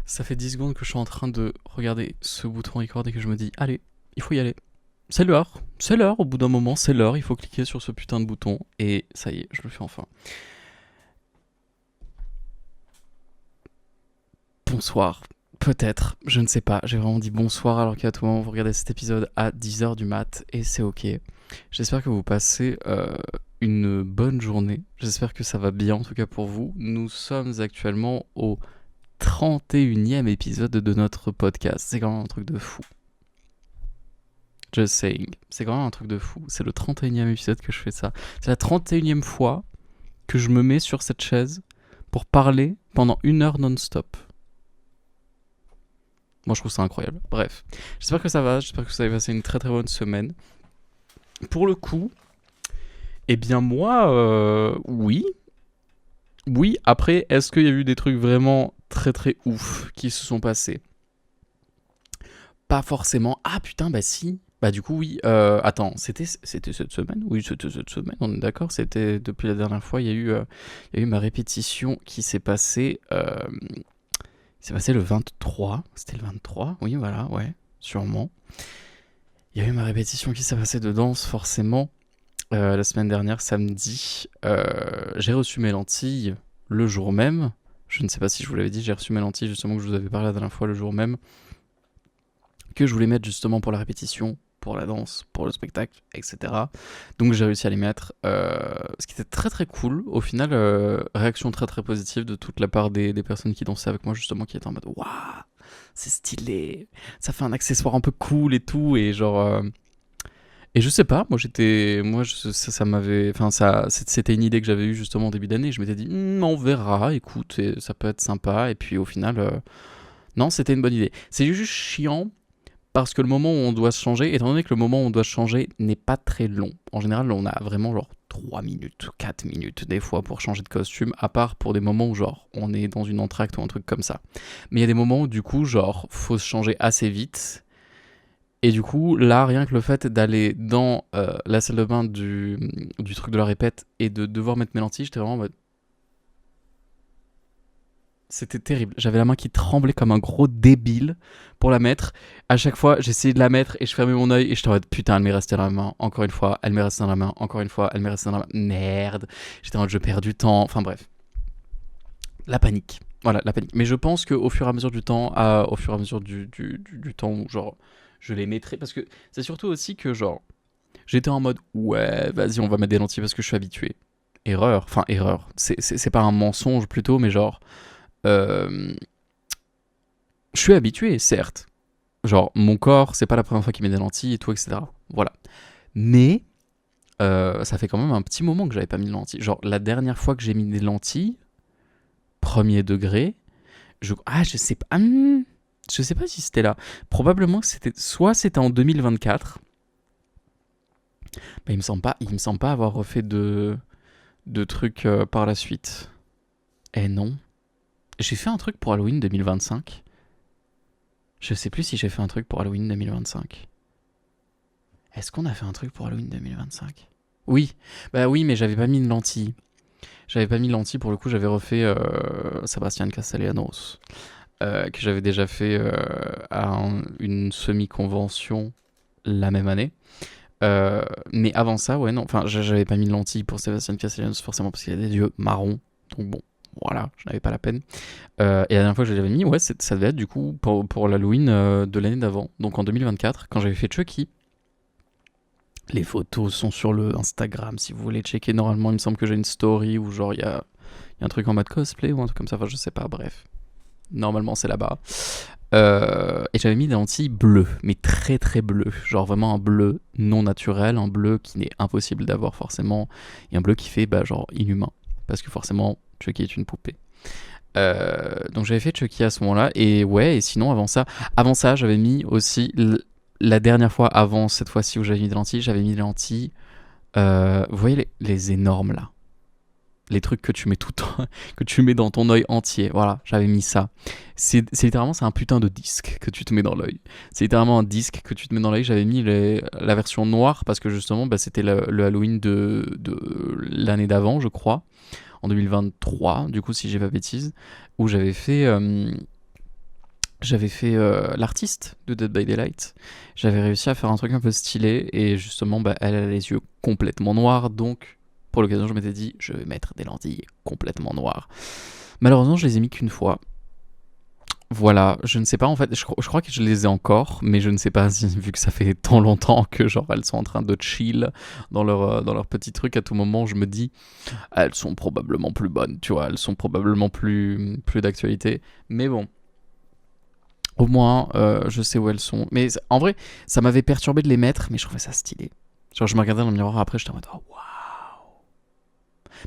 Ça fait 10 secondes que je suis en train de regarder ce bouton record et que je me dis, allez, il faut y aller. C'est l'heure, au bout d'un moment, c'est l'heure, il faut cliquer sur ce putain de bouton. Et ça y est, je le fais enfin. Bonsoir, peut-être, je ne sais pas. J'ai vraiment dit bonsoir alors qu'à tout moment vous regardez cet épisode à 10h du mat et c'est ok. J'espère que vous passez une bonne journée. J'espère que ça va bien en tout cas pour vous. Nous sommes actuellement au 31e épisode de notre podcast. C'est quand même un truc de fou. Just saying. C'est quand même un truc de fou. C'est le 31e épisode que je fais ça. C'est la 31e fois que je me mets sur cette chaise pour parler pendant 1 heure non-stop. Moi, je trouve ça incroyable. Bref. J'espère que ça va. J'espère que vous avez passé une très très bonne semaine. Pour le coup, eh bien moi, oui. Oui, après, est-ce qu'il y a eu des trucs vraiment très très ouf qui se sont passés ? Pas forcément. Ah putain, bah si. Bah du coup oui. Attends, c'était cette semaine ? Oui, c'était cette semaine. On est d'accord. C'était depuis la dernière fois. Il y a eu ma répétition qui s'est passée. C'est passé le 23. C'était le 23. Oui, voilà, ouais, sûrement. Il y a eu ma répétition qui s'est passée de danse, forcément. La semaine dernière, samedi, j'ai reçu mes lentilles le jour même. Je ne sais pas si je vous l'avais dit, j'ai reçu mes lentilles justement que je vous avais parlé la dernière fois le jour même. Que je voulais mettre justement pour la répétition, pour la danse, pour le spectacle, etc. Donc j'ai réussi à les mettre, ce qui était très très cool. Au final, réaction très très positive de toute la part des personnes qui dansaient avec moi justement, qui étaient en mode « Waouh, c'est stylé, ça fait un accessoire un peu cool et tout », et genre... Et je sais pas, ça m'avait... Enfin, c'était une idée que j'avais eue justement au début d'année. Je m'étais dit, on verra, écoute, ça peut être sympa. Et puis au final, non, c'était une bonne idée. C'est juste chiant parce que le moment où on doit se changer, étant donné que le moment où on doit se changer n'est pas très long. En général, on a vraiment genre 3 minutes, 4 minutes des fois pour changer de costume, à part pour des moments où genre on est dans une entracte ou un truc comme ça. Mais il y a des moments où du coup, genre, faut se changer assez vite. Et du coup, là, rien que le fait d'aller dans la salle de bain du truc de la répète et de devoir mettre mes lentilles, j'étais vraiment en mode... C'était terrible. J'avais la main qui tremblait comme un gros débile pour la mettre. À chaque fois, j'essayais de la mettre et je fermais mon œil et j'étais en mode putain, elle m'est restée dans la main. Encore une fois, elle m'est restée dans la main. Encore une fois, elle m'est restée dans la main. Merde. J'étais en mode je perds du temps. Enfin bref. La panique. Voilà, la panique. Mais je pense qu'au fur et à mesure du temps, au fur et à mesure du temps où genre je les mettrai, parce que c'est surtout aussi que genre j'étais en mode ouais, vas-y, on va mettre des lentilles parce que je suis habitué. Erreur. Enfin, erreur. C'est pas un mensonge plutôt, mais genre. euh, je suis habitué, certes. Genre, mon corps, c'est pas la première fois qu'il met des lentilles et tout, etc. Voilà. Mais, ça fait quand même un petit moment que j'avais pas mis de lentilles. Genre, la dernière fois que j'ai mis des lentilles, premier degré, je sais pas. Je sais pas si c'était là. Probablement que c'était. Soit c'était en 2024. Bah, il me semble pas avoir refait de trucs par la suite. Eh non. J'ai fait un truc pour Halloween 2025. Je sais plus si j'ai fait un truc pour Halloween 2025. Est-ce qu'on a fait un truc pour Halloween 2025 ? Oui. Bah oui, mais j'avais pas mis de lentilles. J'avais pas mis de lentilles, pour le coup, j'avais refait Sébastien Castellanos. Que j'avais déjà fait une semi-convention la même année. Mais avant ça, ouais, non. Enfin, j'avais pas mis de lentilles pour Sébastien Castellanos, forcément, parce qu'il y a des yeux marrons. Donc bon, voilà, je n'avais pas la peine. Et la dernière fois que je l'avais mis, ouais, ça devait être du coup pour l'Halloween de l'année d'avant. Donc en 2024, quand j'avais fait Chucky. Les photos sont sur le Instagram si vous voulez checker. Normalement, il me semble que j'ai une story où genre il y a un truc en mode cosplay ou un truc comme ça. Enfin, je sais pas, bref. Normalement, c'est là-bas. Et j'avais mis des lentilles bleues, mais très très bleues. Genre vraiment un bleu non naturel, un bleu qui n'est impossible d'avoir forcément. Et un bleu qui fait genre inhumain. Parce que forcément, Chucky est une poupée. Donc j'avais fait Chucky à ce moment-là. Et ouais, et sinon, avant ça j'avais mis aussi. La dernière fois, avant cette fois-ci où j'avais mis des lentilles, j'avais mis des lentilles. Vous voyez les énormes là, les trucs que tu mets que tu mets dans ton œil entier. Voilà, j'avais mis ça. C'est littéralement, c'est un putain de disque que tu te mets dans l'œil. C'est littéralement un disque que tu te mets dans l'œil. J'avais mis la version noire parce que justement, c'était le Halloween de l'année d'avant, je crois, en 2023. Du coup, si j'ai pas bêtise, où j'avais fait j'avais fait l'artiste de Dead by Daylight. J'avais réussi à faire un truc un peu stylé et justement, elle a les yeux complètement noirs, donc pour l'occasion, je m'étais dit, je vais mettre des lentilles complètement noires. Malheureusement, je les ai mis qu'une fois. Voilà, je ne sais pas en fait, je crois que je les ai encore, mais je ne sais pas si, vu que ça fait tant longtemps que genre elles sont en train de chill dans leur petit truc, à tout moment je me dis, elles sont probablement plus bonnes, tu vois, elles sont probablement plus d'actualité, mais bon, au moins je sais où elles sont. Mais en vrai, ça m'avait perturbé de les mettre, mais je trouvais ça stylé. Genre je me regardais dans le miroir après, j'étais en mode, oh waouh.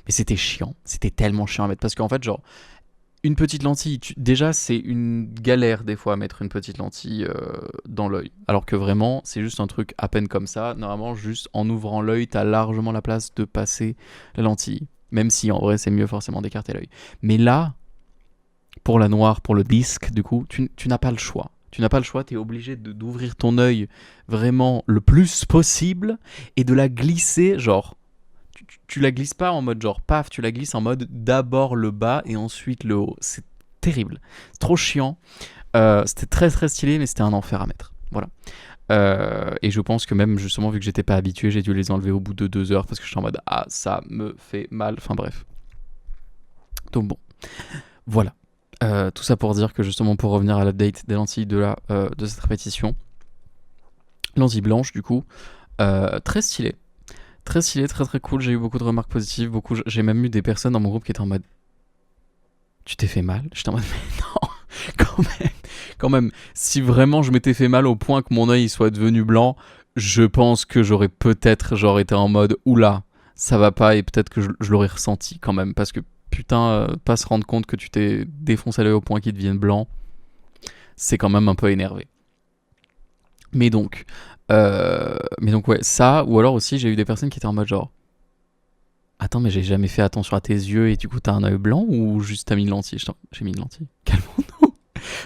Mais c'était chiant, c'était tellement chiant à mettre, parce qu'en fait genre, une petite lentille, déjà c'est une galère des fois à mettre une petite lentille dans l'œil. Alors que vraiment, c'est juste un truc à peine comme ça. Normalement, juste en ouvrant l'œil, t'as largement la place de passer la lentille. Même si en vrai, c'est mieux forcément d'écarter l'œil. Mais là, pour la noire, pour le disque, du coup, tu n'as pas le choix. Tu n'as pas le choix, t'es obligé d'ouvrir ton œil vraiment le plus possible et de la glisser, genre tu la glisses pas en mode genre paf, tu la glisses en mode d'abord le bas et ensuite le haut. C'est terrible. C'est trop chiant. C'était très très stylé, mais c'était un enfer à mettre. Voilà. Et je pense que même justement, vu que j'étais pas habitué, j'ai dû les enlever au bout de 2 heures parce que j'étais en mode ah, ça me fait mal. Enfin bref. Donc bon. Voilà. Tout ça pour dire que justement, pour revenir à l'update des lentilles de cette répétition, lentilles blanches du coup, très stylé. Très stylé, très très cool, j'ai eu beaucoup de remarques positives, j'ai même eu des personnes dans mon groupe qui étaient en mode tu t'es fait mal? J'étais en mode mais non, quand même, si vraiment je m'étais fait mal au point que mon œil soit devenu blanc, je pense que j'aurais peut-être genre été en mode oula, ça va pas et peut-être que je l'aurais ressenti quand même parce que putain, pas se rendre compte que tu t'es défoncé l'œil au point qu'il devienne blanc, c'est quand même un peu énervé. Mais donc ouais, ça, ou alors aussi j'ai eu des personnes qui étaient en mode genre attends, mais j'ai jamais fait attention à tes yeux et du coup t'as un œil blanc ou juste t'as mis une lentille? J'ai mis une lentille. Calmons-nous.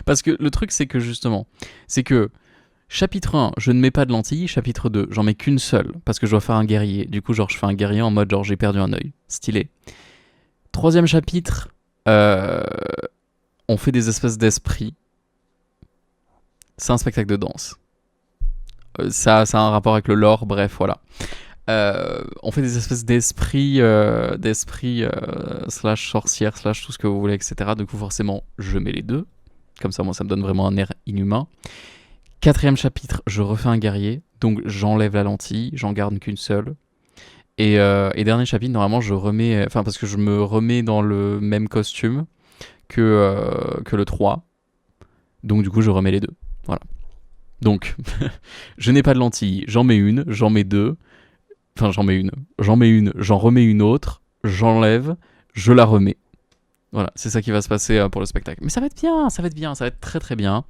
Parce que le truc c'est que justement, c'est que chapitre 1, je ne mets pas de lentille. Chapitre 2, j'en mets qu'une seule parce que je dois faire un guerrier. Du coup, genre, je fais un guerrier en mode genre j'ai perdu un œil. Stylé. Troisième chapitre, on fait des espèces d'esprits. C'est un spectacle de danse. Ça a un rapport avec le lore, bref, voilà. On fait des espèces d'esprits, slash sorcières, slash tout ce que vous voulez, etc. Du coup, forcément, je mets les deux. Comme ça, moi, ça me donne vraiment un air inhumain. Quatrième chapitre, je refais un guerrier. Donc, j'enlève la lentille, j'en garde qu'une seule. Et dernier chapitre, normalement, je remets... Enfin, parce que je me remets dans le même costume que le 3. Donc, du coup, je remets les deux. Voilà. Donc, je n'ai pas de lentille. J'en mets une, j'en mets deux. Enfin, j'en mets une, j'en remets une autre, j'enlève, je la remets. Voilà, c'est ça qui va se passer pour le spectacle. Mais ça va être bien, ça va être très très bien.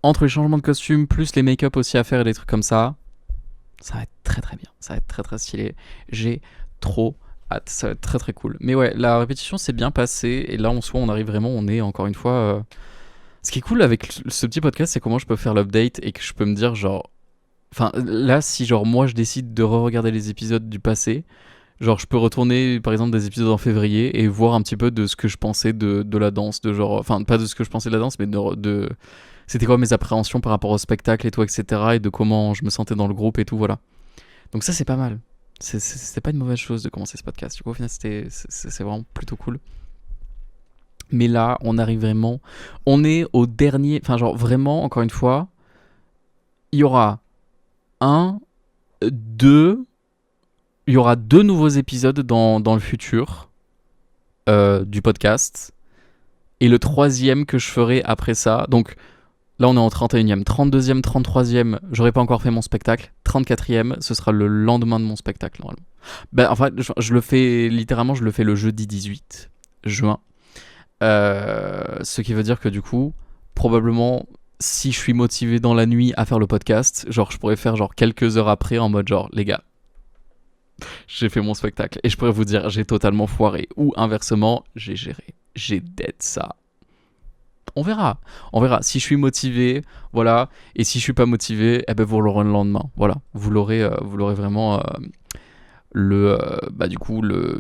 Entre les changements de costume, plus les make-up aussi à faire et des trucs comme ça, ça va être très très bien. Ça va être très très stylé. J'ai trop hâte, ça va être très très cool. Mais ouais, la répétition s'est bien passée et là en soi, on arrive vraiment, on est encore une fois... Ce qui est cool avec ce petit podcast, c'est comment je peux faire l'update et que je peux me dire genre... Enfin, là, si genre moi je décide de re-regarder les épisodes du passé, genre je peux retourner par exemple des épisodes en février et voir un petit peu de ce que je pensais de la danse, de genre, enfin pas de ce que je pensais de la danse, mais de c'était quoi mes appréhensions par rapport au spectacle et tout, etc. Et de comment je me sentais dans le groupe et tout, voilà. Donc ça c'est pas mal. C'était pas une mauvaise chose de commencer ce podcast. Du coup au final c'est vraiment plutôt cool. Mais là on arrive vraiment, on est au dernier, enfin genre vraiment encore une fois, il y aura il y aura 2 nouveaux épisodes dans le futur du podcast. Et le 3e que je ferai après ça. Donc là, on est en 31e. 32e, 33e, j'aurais pas encore fait mon spectacle. 34e, ce sera le lendemain de mon spectacle, normalement. Enfin, je le fais, littéralement, je le fais le jeudi 18 juin. Ce qui veut dire que du coup, probablement... Si je suis motivé dans la nuit à faire le podcast, genre je pourrais faire genre quelques heures après en mode genre les gars, j'ai fait mon spectacle et je pourrais vous dire j'ai totalement foiré ou inversement j'ai géré, j'ai dead ça. On verra. Si je suis motivé, voilà, et si je suis pas motivé, eh ben vous l'aurez le lendemain, voilà, vous l'aurez vraiment du coup le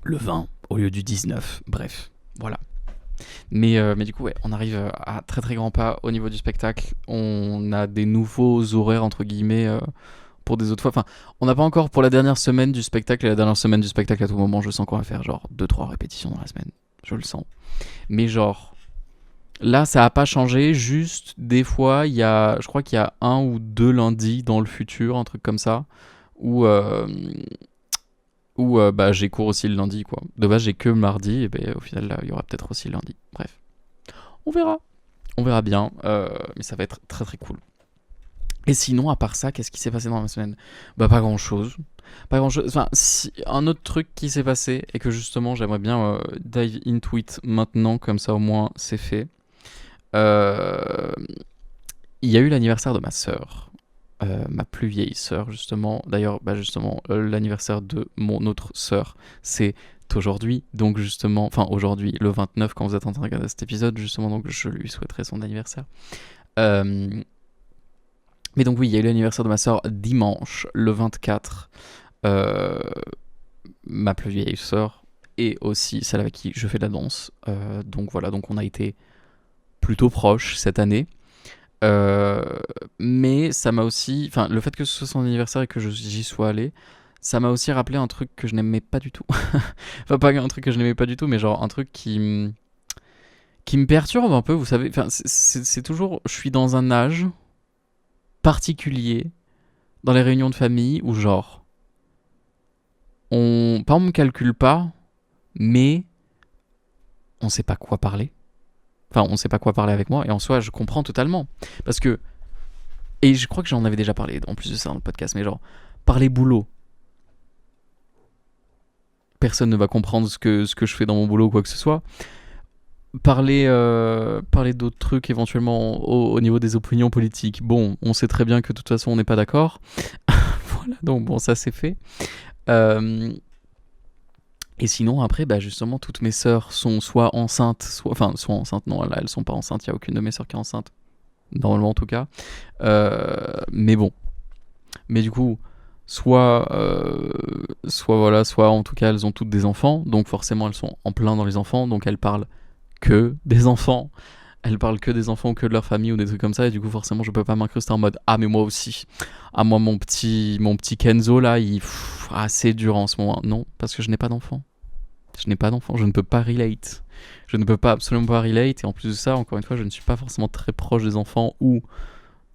20 au lieu du 19, bref, voilà. Mais du coup, ouais, on arrive à très très grands pas au niveau du spectacle. On a des nouveaux horaires, entre guillemets, pour des autres fois. Enfin, on n'a pas encore pour la dernière semaine du spectacle. Et la dernière semaine du spectacle, à tout moment, je sens qu'on va faire genre 2-3 répétitions dans la semaine. Je le sens. Mais genre, là, ça a pas changé. Juste, des fois, je crois qu'il y a 1 ou 2 lundis dans le futur, un truc comme ça, où, bah, j'ai cours aussi le lundi, quoi. De base, j'ai que le mardi, et ben, au final, là, il y aura peut-être aussi le lundi. Bref, on verra. On verra bien, mais ça va être très très cool. Et sinon, à part ça, qu'est-ce qui s'est passé dans la semaine? Bah, pas grand-chose. Pas grand-chose. Enfin, un autre truc qui s'est passé, et que justement, j'aimerais bien dive into it maintenant, comme ça au moins, c'est fait. Euh, Il y a eu l'anniversaire de ma sœur. Ma plus vieille sœur, justement. D'ailleurs, bah justement, l'anniversaire de mon autre sœur, c'est aujourd'hui. Donc, justement, enfin, aujourd'hui, le 29, quand vous êtes en train de regarder cet épisode, justement, donc je lui souhaiterais son anniversaire. Euh, mais donc, oui, il y a eu l'anniversaire de ma sœur dimanche, le 24. Euh, Ma plus vieille sœur, et aussi celle avec qui je fais de la danse. Donc, voilà, donc on a été plutôt proches cette année. Euh, mais ça m'a aussi, enfin, le fait que ce soit son anniversaire et que j'y sois allé, ça m'a aussi rappelé un truc que je n'aimais pas du tout. Enfin, pas un truc que je n'aimais pas du tout, mais genre un truc qui me perturbe un peu, vous savez. Enfin, c'est toujours, je suis dans un âge particulier dans les réunions de famille où genre, pas on me calcule pas, mais on sait pas quoi parler. Enfin, on sait pas quoi parler avec moi, et en soi, je comprends totalement. Parce que, et je crois que j'en avais déjà parlé en plus de ça dans le podcast, mais genre, parler boulot, personne ne va comprendre ce que je fais dans mon boulot ou quoi que ce soit. Parler d'autres trucs éventuellement au niveau des opinions politiques. Bon, on sait très bien que de toute façon on n'est pas d'accord. Voilà, donc bon, ça c'est fait. Euh, et sinon après, bah justement, toutes mes sœurs sont soit enceintes, soit enceintes. Non, là elles sont pas enceintes. Il y a aucune de mes sœurs qui est enceinte, normalement en tout cas. Mais bon, mais du coup. Soit voilà, soit en tout cas elles ont toutes des enfants, donc forcément elles sont en plein dans les enfants, donc elles parlent que des enfants. Elles parlent que des enfants ou que de leur famille ou des trucs comme ça, et du coup forcément je peux pas m'incruster en mode ah mais moi aussi. Ah moi mon petit Kenzo là, c'est dur en ce moment. Non, parce que je n'ai pas d'enfant. Je n'ai pas d'enfant, je ne peux pas relate. Je ne peux pas absolument pas relate, et en plus de ça, encore une fois, je ne suis pas forcément très proche des enfants, ou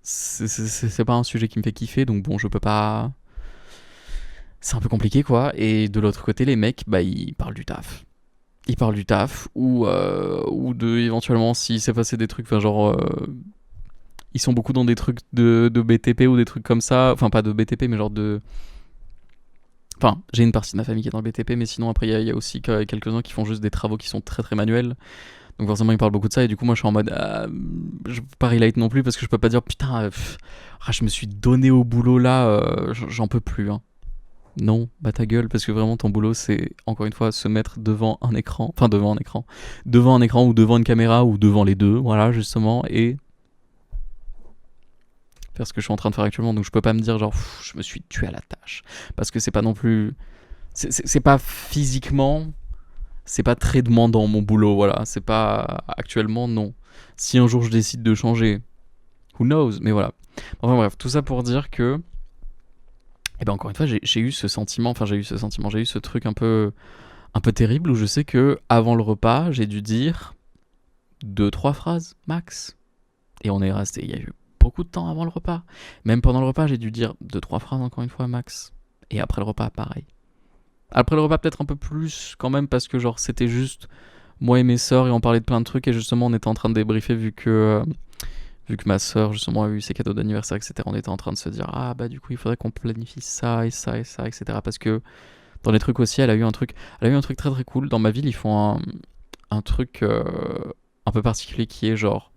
c'est pas un sujet qui me fait kiffer, donc bon, je peux pas. C'est un peu compliqué quoi. Et de l'autre côté, les mecs, bah ils parlent du taf. Ils parlent du taf, ou de éventuellement s'il s'est passé des trucs, enfin genre ils sont beaucoup dans des trucs de BTP ou des trucs comme ça, enfin pas de BTP mais genre de, enfin j'ai une partie de ma famille qui est dans le BTP, mais sinon après il y a aussi quelques-uns qui font juste des travaux qui sont très très manuels, donc forcément ils parlent beaucoup de ça, et du coup moi je suis en mode je peux pas relate non plus, parce que je peux pas dire putain je me suis donné au boulot là, j'en peux plus hein. Non, bah ta gueule, parce que vraiment ton boulot c'est encore une fois se mettre devant un écran, devant un écran ou devant une caméra ou devant les deux, voilà justement, et faire ce que je suis en train de faire actuellement. Donc je peux pas me dire genre je me suis tué à la tâche, parce que c'est pas non plus, c'est pas physiquement, c'est pas très demandant mon boulot, voilà, c'est pas actuellement, non. Si un jour je décide de changer, who knows, mais voilà. Enfin bref, tout ça pour dire que, et ben encore une fois, j'ai eu ce sentiment, j'ai eu ce truc un peu terrible, où je sais que avant le repas, j'ai dû dire 2-3 phrases max. Et on est resté, il y a eu beaucoup de temps avant le repas. Même pendant le repas, j'ai dû dire 2-3 phrases encore une fois max. Et après le repas, pareil. Après le repas, peut-être un peu plus quand même, parce que genre c'était juste moi et mes sœurs, et on parlait de plein de trucs, et justement on était en train de débriefer, vu que ma sœur justement a eu ses cadeaux d'anniversaire, etc. On était en train de se dire ah bah du coup il faudrait qu'on planifie ça et ça et ça, etc. Parce que dans les trucs aussi, elle a eu un truc très très cool. Dans ma ville, ils font un truc un peu particulier, qui est genre,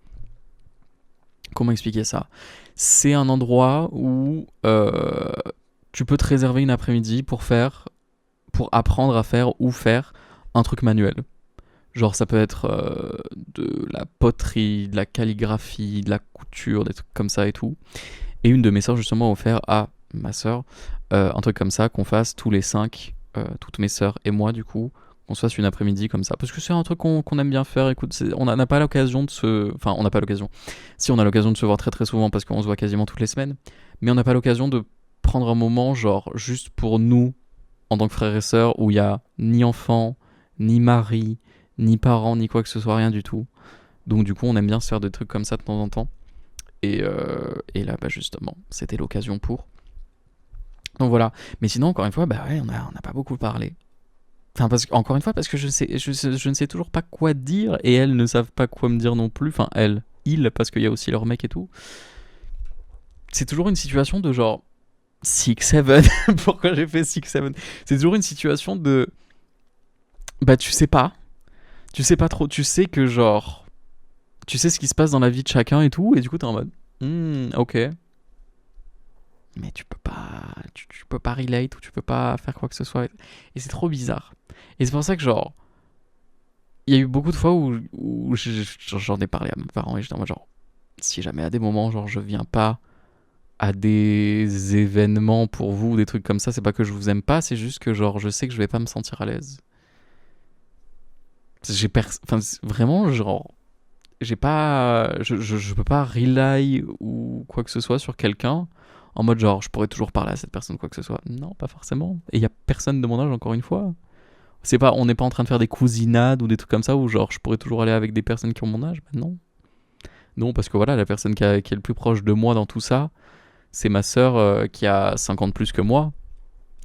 comment expliquer ça? C'est un endroit où tu peux te réserver une après-midi pour apprendre à faire ou faire un truc manuel. Genre ça peut être de la poterie, de la calligraphie, de la couture, des trucs comme ça et tout. Et une de mes sœurs justement a offert à ma sœur un truc comme ça, qu'on fasse tous les 5, toutes mes sœurs et moi du coup, Qu'on se fasse une après-midi comme ça. Parce que c'est un truc qu'on aime bien faire. Écoute, on n'a pas l'occasion de se... Enfin, on n'a pas l'occasion. Si, on a l'occasion de se voir très très souvent parce qu'on se voit quasiment toutes les semaines. Mais on n'a pas l'occasion de prendre un moment, genre, juste pour nous, en tant que frères et sœurs, où il n'y a ni enfants, ni mari, ni parents, ni quoi que ce soit, rien du tout. Donc du coup, on aime bien se faire des trucs comme ça de temps en temps. Et là, bah justement, c'était l'occasion pour. Donc voilà. Mais sinon, encore une fois, bah ouais, on n'a pas beaucoup parlé. Enfin, encore une fois, parce que je ne sais toujours pas quoi dire et elles ne savent pas quoi me dire non plus. Enfin, ils, parce qu'il y a aussi leur mec et tout. C'est toujours une situation de genre 6-7. Pourquoi j'ai fait 6-7? C'est toujours une situation de. Bah, tu sais pas. Tu sais pas trop. Tu sais que genre. Tu sais ce qui se passe dans la vie de chacun et tout. Et du coup, t'es en mode. Ok. Mais tu peux pas. Tu peux pas relate ou tu peux pas faire quoi que ce soit. Et c'est trop bizarre. Et c'est pour ça que genre. Il y a eu beaucoup de fois où j'en ai parlé à mes parents et j'étais en mode genre. Si jamais à des moments, genre, je viens pas à des événements pour vous, des trucs comme ça, c'est pas que je vous aime pas, c'est juste que genre, je sais que je vais pas me sentir à l'aise. Enfin, vraiment, genre, j'ai pas. Je peux pas rely ou quoi que ce soit sur quelqu'un en mode genre, je pourrais toujours parler à cette personne, quoi que ce soit. Non, pas forcément. Et il y a personne de mon âge, encore une fois. On n'est pas en train de faire des cousinades ou des trucs comme ça où genre, je pourrais toujours aller avec des personnes qui ont mon âge. Ben non. Non, parce que voilà, la personne qui est le plus proche de moi dans tout ça, c'est ma sœur qui a 50 plus que moi.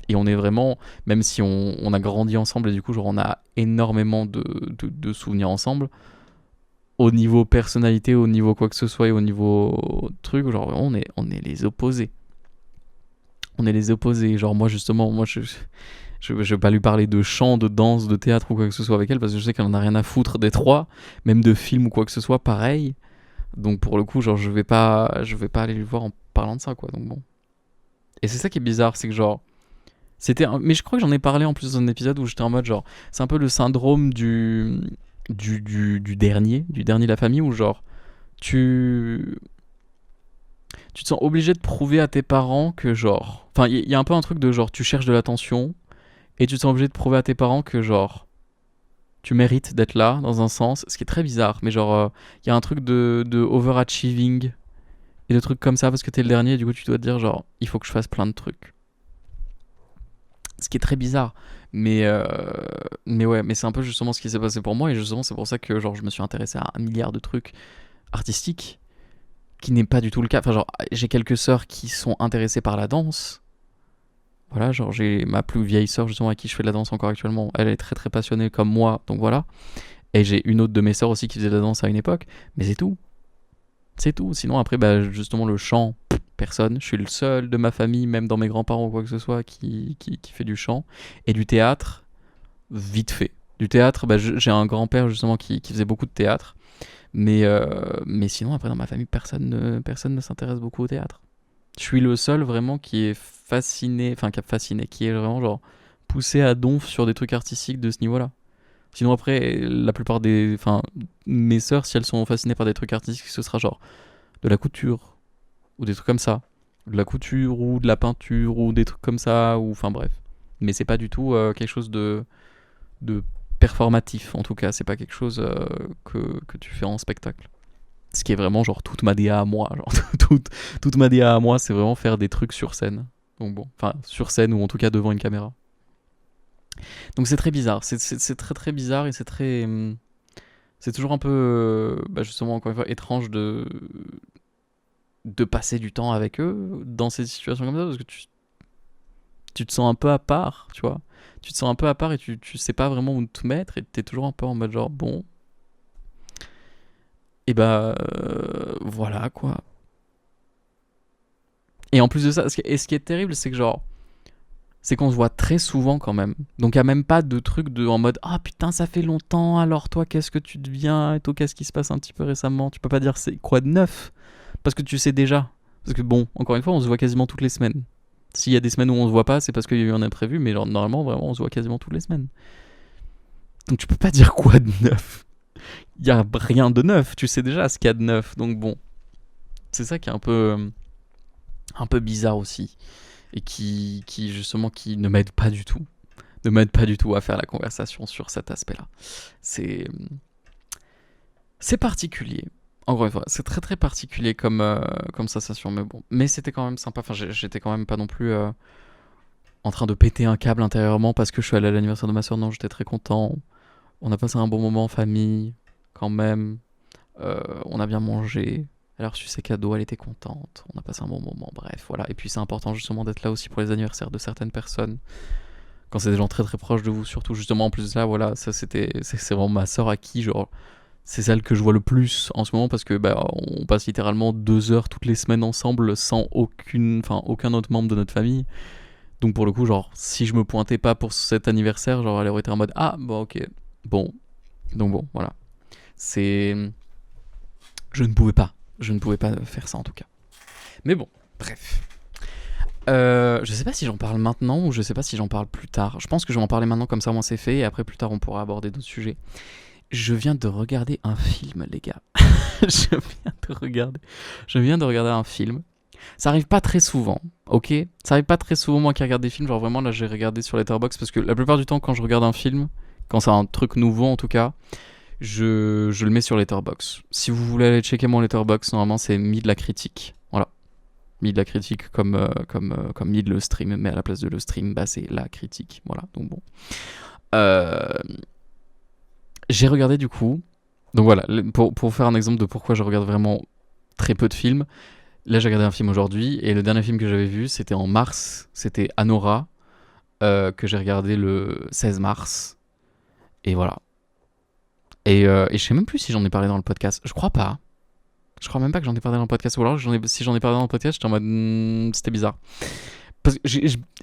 Et on est vraiment, même si on a grandi ensemble et du coup, genre, on a énormément de souvenirs ensemble, au niveau personnalité, au niveau quoi que ce soit et au niveau truc, genre, on est les opposés. On est les opposés. Genre, moi, justement, je vais pas lui parler de chant, de danse, de théâtre ou quoi que ce soit avec elle parce que je sais qu'elle en a rien à foutre des trois, même de film ou quoi que ce soit, pareil. Donc pour le coup, genre je vais pas aller lui voir en parlant de ça quoi. Donc bon. Et c'est ça qui est bizarre, c'est que genre mais je crois que j'en ai parlé en plus dans un épisode où j'étais en mode genre c'est un peu le syndrome du dernier de la famille où genre tu tu te sens obligé de prouver à tes parents que genre enfin il y a un peu un truc de genre tu cherches de l'attention et tu te sens obligé de prouver à tes parents que genre tu mérites d'être là dans un sens, ce qui est très bizarre, mais genre il y a un truc de overachieving et de trucs comme ça parce que t'es le dernier et du coup tu dois te dire genre il faut que je fasse plein de trucs. Ce qui est très bizarre. Mais ouais, mais c'est un peu justement ce qui s'est passé pour moi et justement c'est pour ça que genre je me suis intéressé à un milliard de trucs artistiques qui n'est pas du tout le cas. Enfin genre j'ai quelques sœurs qui sont intéressées par la danse. Voilà, genre j'ai ma plus vieille sœur justement avec qui je fais de la danse encore actuellement. Elle est très très passionnée comme moi, donc voilà. Et j'ai une autre de mes sœurs aussi qui faisait de la danse à une époque, mais c'est tout. C'est tout. Sinon, après, bah, justement, le chant, personne. Je suis le seul de ma famille, même dans mes grands-parents ou quoi que ce soit, qui fait du chant. Et du théâtre, vite fait. Du théâtre, bah, j'ai un grand-père justement qui faisait beaucoup de théâtre. Mais sinon, après, dans ma famille, personne ne s'intéresse beaucoup au théâtre. Je suis le seul vraiment qui est fasciné, enfin qui a fasciné, qui est vraiment genre poussé à donf sur des trucs artistiques de ce niveau-là. Sinon après, la plupart des... Enfin, mes sœurs, si elles sont fascinées par des trucs artistiques, ce sera genre de la couture, ou des trucs comme ça. De la couture, ou de la peinture, ou des trucs comme ça, ou... Enfin bref. Mais c'est pas du tout quelque chose de performatif, en tout cas. C'est pas quelque chose que tu fais en spectacle. Ce qui est vraiment genre toute ma DA à moi. Genre toute ma DA à moi, c'est vraiment faire des trucs sur scène. Donc bon, enfin sur scène, ou en tout cas devant une caméra. Donc c'est très bizarre, c'est très très bizarre et c'est très... c'est toujours un peu, bah justement, encore une fois, étrange de passer du temps avec eux dans ces situations comme ça, parce que tu te sens un peu à part, tu vois. Tu te sens un peu à part et tu sais pas vraiment où te mettre et t'es toujours un peu en mode genre, bon, et bah, voilà, quoi. Et en plus de ça, ce qui est terrible, c'est que genre, c'est qu'on se voit très souvent quand même. Donc il n'y a même pas de truc de en mode ah putain ça fait longtemps alors toi qu'est-ce que tu deviens et toi qu'est-ce qui se passe un petit peu récemment. Tu peux pas dire c'est quoi de neuf parce que tu sais déjà. Parce que bon, encore une fois, on se voit quasiment toutes les semaines. S'il y a des semaines où on se voit pas, c'est parce qu'il y a eu un imprévu, mais genre, normalement vraiment on se voit quasiment toutes les semaines. Donc tu peux pas dire quoi de neuf. Il y a rien de neuf, tu sais déjà ce qu'il y a de neuf. Donc bon, c'est ça qui est un peu bizarre aussi et qui justement qui ne m'aide pas du tout ne m'aide pas du tout à faire la conversation sur cet aspect-là. C'est particulier. Encore une fois, c'est très très particulier comme sensation, mais bon. Mais c'était quand même sympa. Enfin, j'étais quand même pas non plus en train de péter un câble intérieurement parce que je suis allé à l'anniversaire de ma soeur. Non, j'étais très content. On a passé un bon moment en famille, quand même. On a bien mangé. Elle a reçu ses cadeaux, elle était contente. On a passé un bon moment, bref, voilà. Et puis c'est important justement d'être là aussi pour les anniversaires de certaines personnes. Quand c'est des gens très très proches de vous, surtout justement en plus là, voilà, ça c'est vraiment ma soeur à qui, genre, c'est celle que je vois le plus en ce moment parce que bah, on passe littéralement 2 heures toutes les semaines ensemble sans aucun autre membre de notre famille. Donc pour le coup, genre, si je me pointais pas pour cet anniversaire, genre, elle aurait été en mode ah, bon, ok, bon. Donc bon, voilà. C'est. Je ne pouvais pas. Je ne pouvais pas faire ça en tout cas. Mais bon, bref. Je sais pas si j'en parle maintenant ou je sais pas si j'en parle plus tard. Je pense que je vais en parler maintenant comme ça, au moins c'est fait. Et après, plus tard, on pourra aborder d'autres sujets. Je viens de regarder un film, les gars. je viens de regarder un film. Ça arrive pas très souvent, ok? Ça arrive pas très souvent, moi qui regarde des films. Genre vraiment, là, j'ai regardé sur Letterboxd parce que la plupart du temps, quand je regarde un film, quand c'est un truc nouveau en tout cas, je le mets sur Letterboxd. Si vous voulez aller checker mon Letterboxd, normalement, c'est Mid la critique. Voilà. Mid la critique comme Mid le stream, mais à la place de le stream, bah, c'est la critique. Voilà, donc bon. J'ai regardé du coup. Donc voilà, pour faire un exemple de pourquoi je regarde vraiment très peu de films. Là, j'ai regardé un film aujourd'hui et le dernier film que j'avais vu, c'était en mars. C'était Anora, que j'ai regardé le 16 mars. Et voilà. Et je sais même plus si j'en ai parlé dans le podcast. Je crois pas. Je crois même pas que j'en ai parlé dans le podcast. Ou alors, si j'en ai parlé dans le podcast, j'étais en mode c'était bizarre. Parce que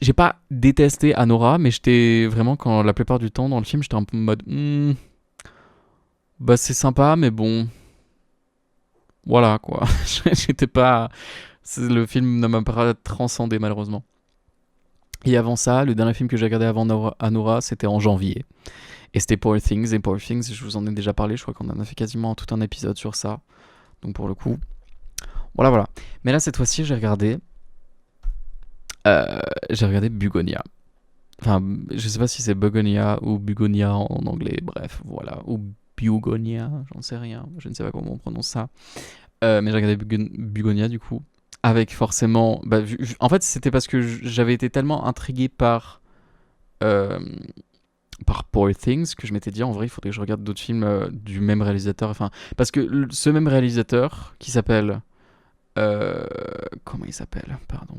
j'ai pas détesté Anora, mais j'étais vraiment, quand la plupart du temps dans le film, j'étais un peu en mode bah c'est sympa, mais bon. Voilà quoi. J'étais pas. Le film ne m'a pas transcendé malheureusement. Et avant ça, le dernier film que j'ai regardé avant Anora, c'était en janvier. Et c'était Poor Things. Et Poor Things, je vous en ai déjà parlé, je crois qu'on en a fait quasiment tout un épisode sur ça. Donc pour le coup, voilà. Mais là, cette fois-ci, j'ai regardé Bugonia. Enfin, je sais pas si c'est Bugonia ou Bugonia en anglais, bref, voilà. Ou Bugonia, j'en sais rien, je ne sais pas comment on prononce ça. Mais j'ai regardé Bugonia du coup. Avec forcément. Bah, en fait, c'était parce que j'avais été tellement intrigué par Poor Things que je m'étais dit en vrai, il faudrait que je regarde d'autres films du même réalisateur. Enfin, parce que ce même réalisateur qui s'appelle. Comment il s'appelle? Pardon.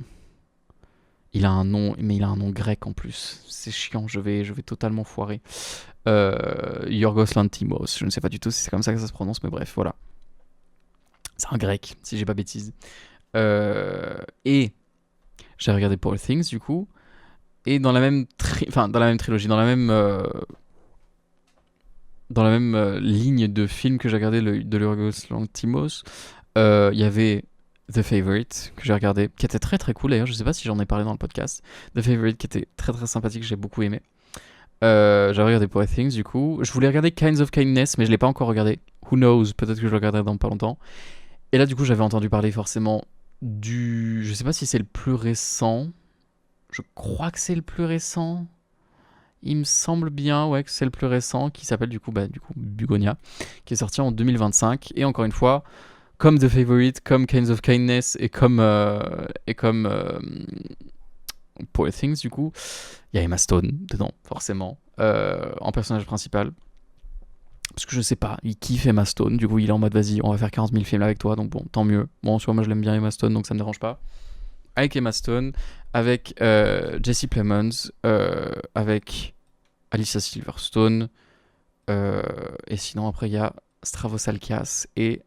Il a un nom, mais il a un nom grec en plus. C'est chiant, je vais totalement foirer. Yorgos Lanthimos. Je ne sais pas du tout si c'est comme ça que ça se prononce, mais bref, voilà. C'est un grec, si j'ai pas bêtise. Et j'ai regardé Poor Things du coup. Et dans la même trilogie, dans la même ligne de films que j'ai regardé de Yorgos Lanthimos, il y avait The Favourite que j'ai regardé, qui était très très cool d'ailleurs. Je sais pas si j'en ai parlé dans le podcast. The Favourite qui était très très sympathique, j'ai beaucoup aimé. J'ai regardé Poor Things du coup. Je voulais regarder Kinds of Kindness, mais je l'ai pas encore regardé. Who knows, peut-être que je le regarderai dans pas longtemps. Et là du coup j'avais entendu parler forcément je sais pas si c'est le plus récent. Je crois que c'est le plus récent. Il me semble bien, ouais, que c'est le plus récent, qui s'appelle du coup Bugonia, qui est sorti en 2025. Et encore une fois, comme The Favourite, comme Kinds of Kindness et comme Poor Things du coup, il y a Emma Stone dedans, forcément, en personnage principal. Parce que je sais pas, il kiffe Emma Stone, du coup il est en mode vas-y, on va faire 40 000 films avec toi, donc bon, tant mieux. Bon, en soi, moi je l'aime bien Emma Stone, donc ça me dérange pas. Avec Emma Stone, avec Jesse Plemons, avec Alicia Silverstone, et sinon après il y a Stavros Halkias et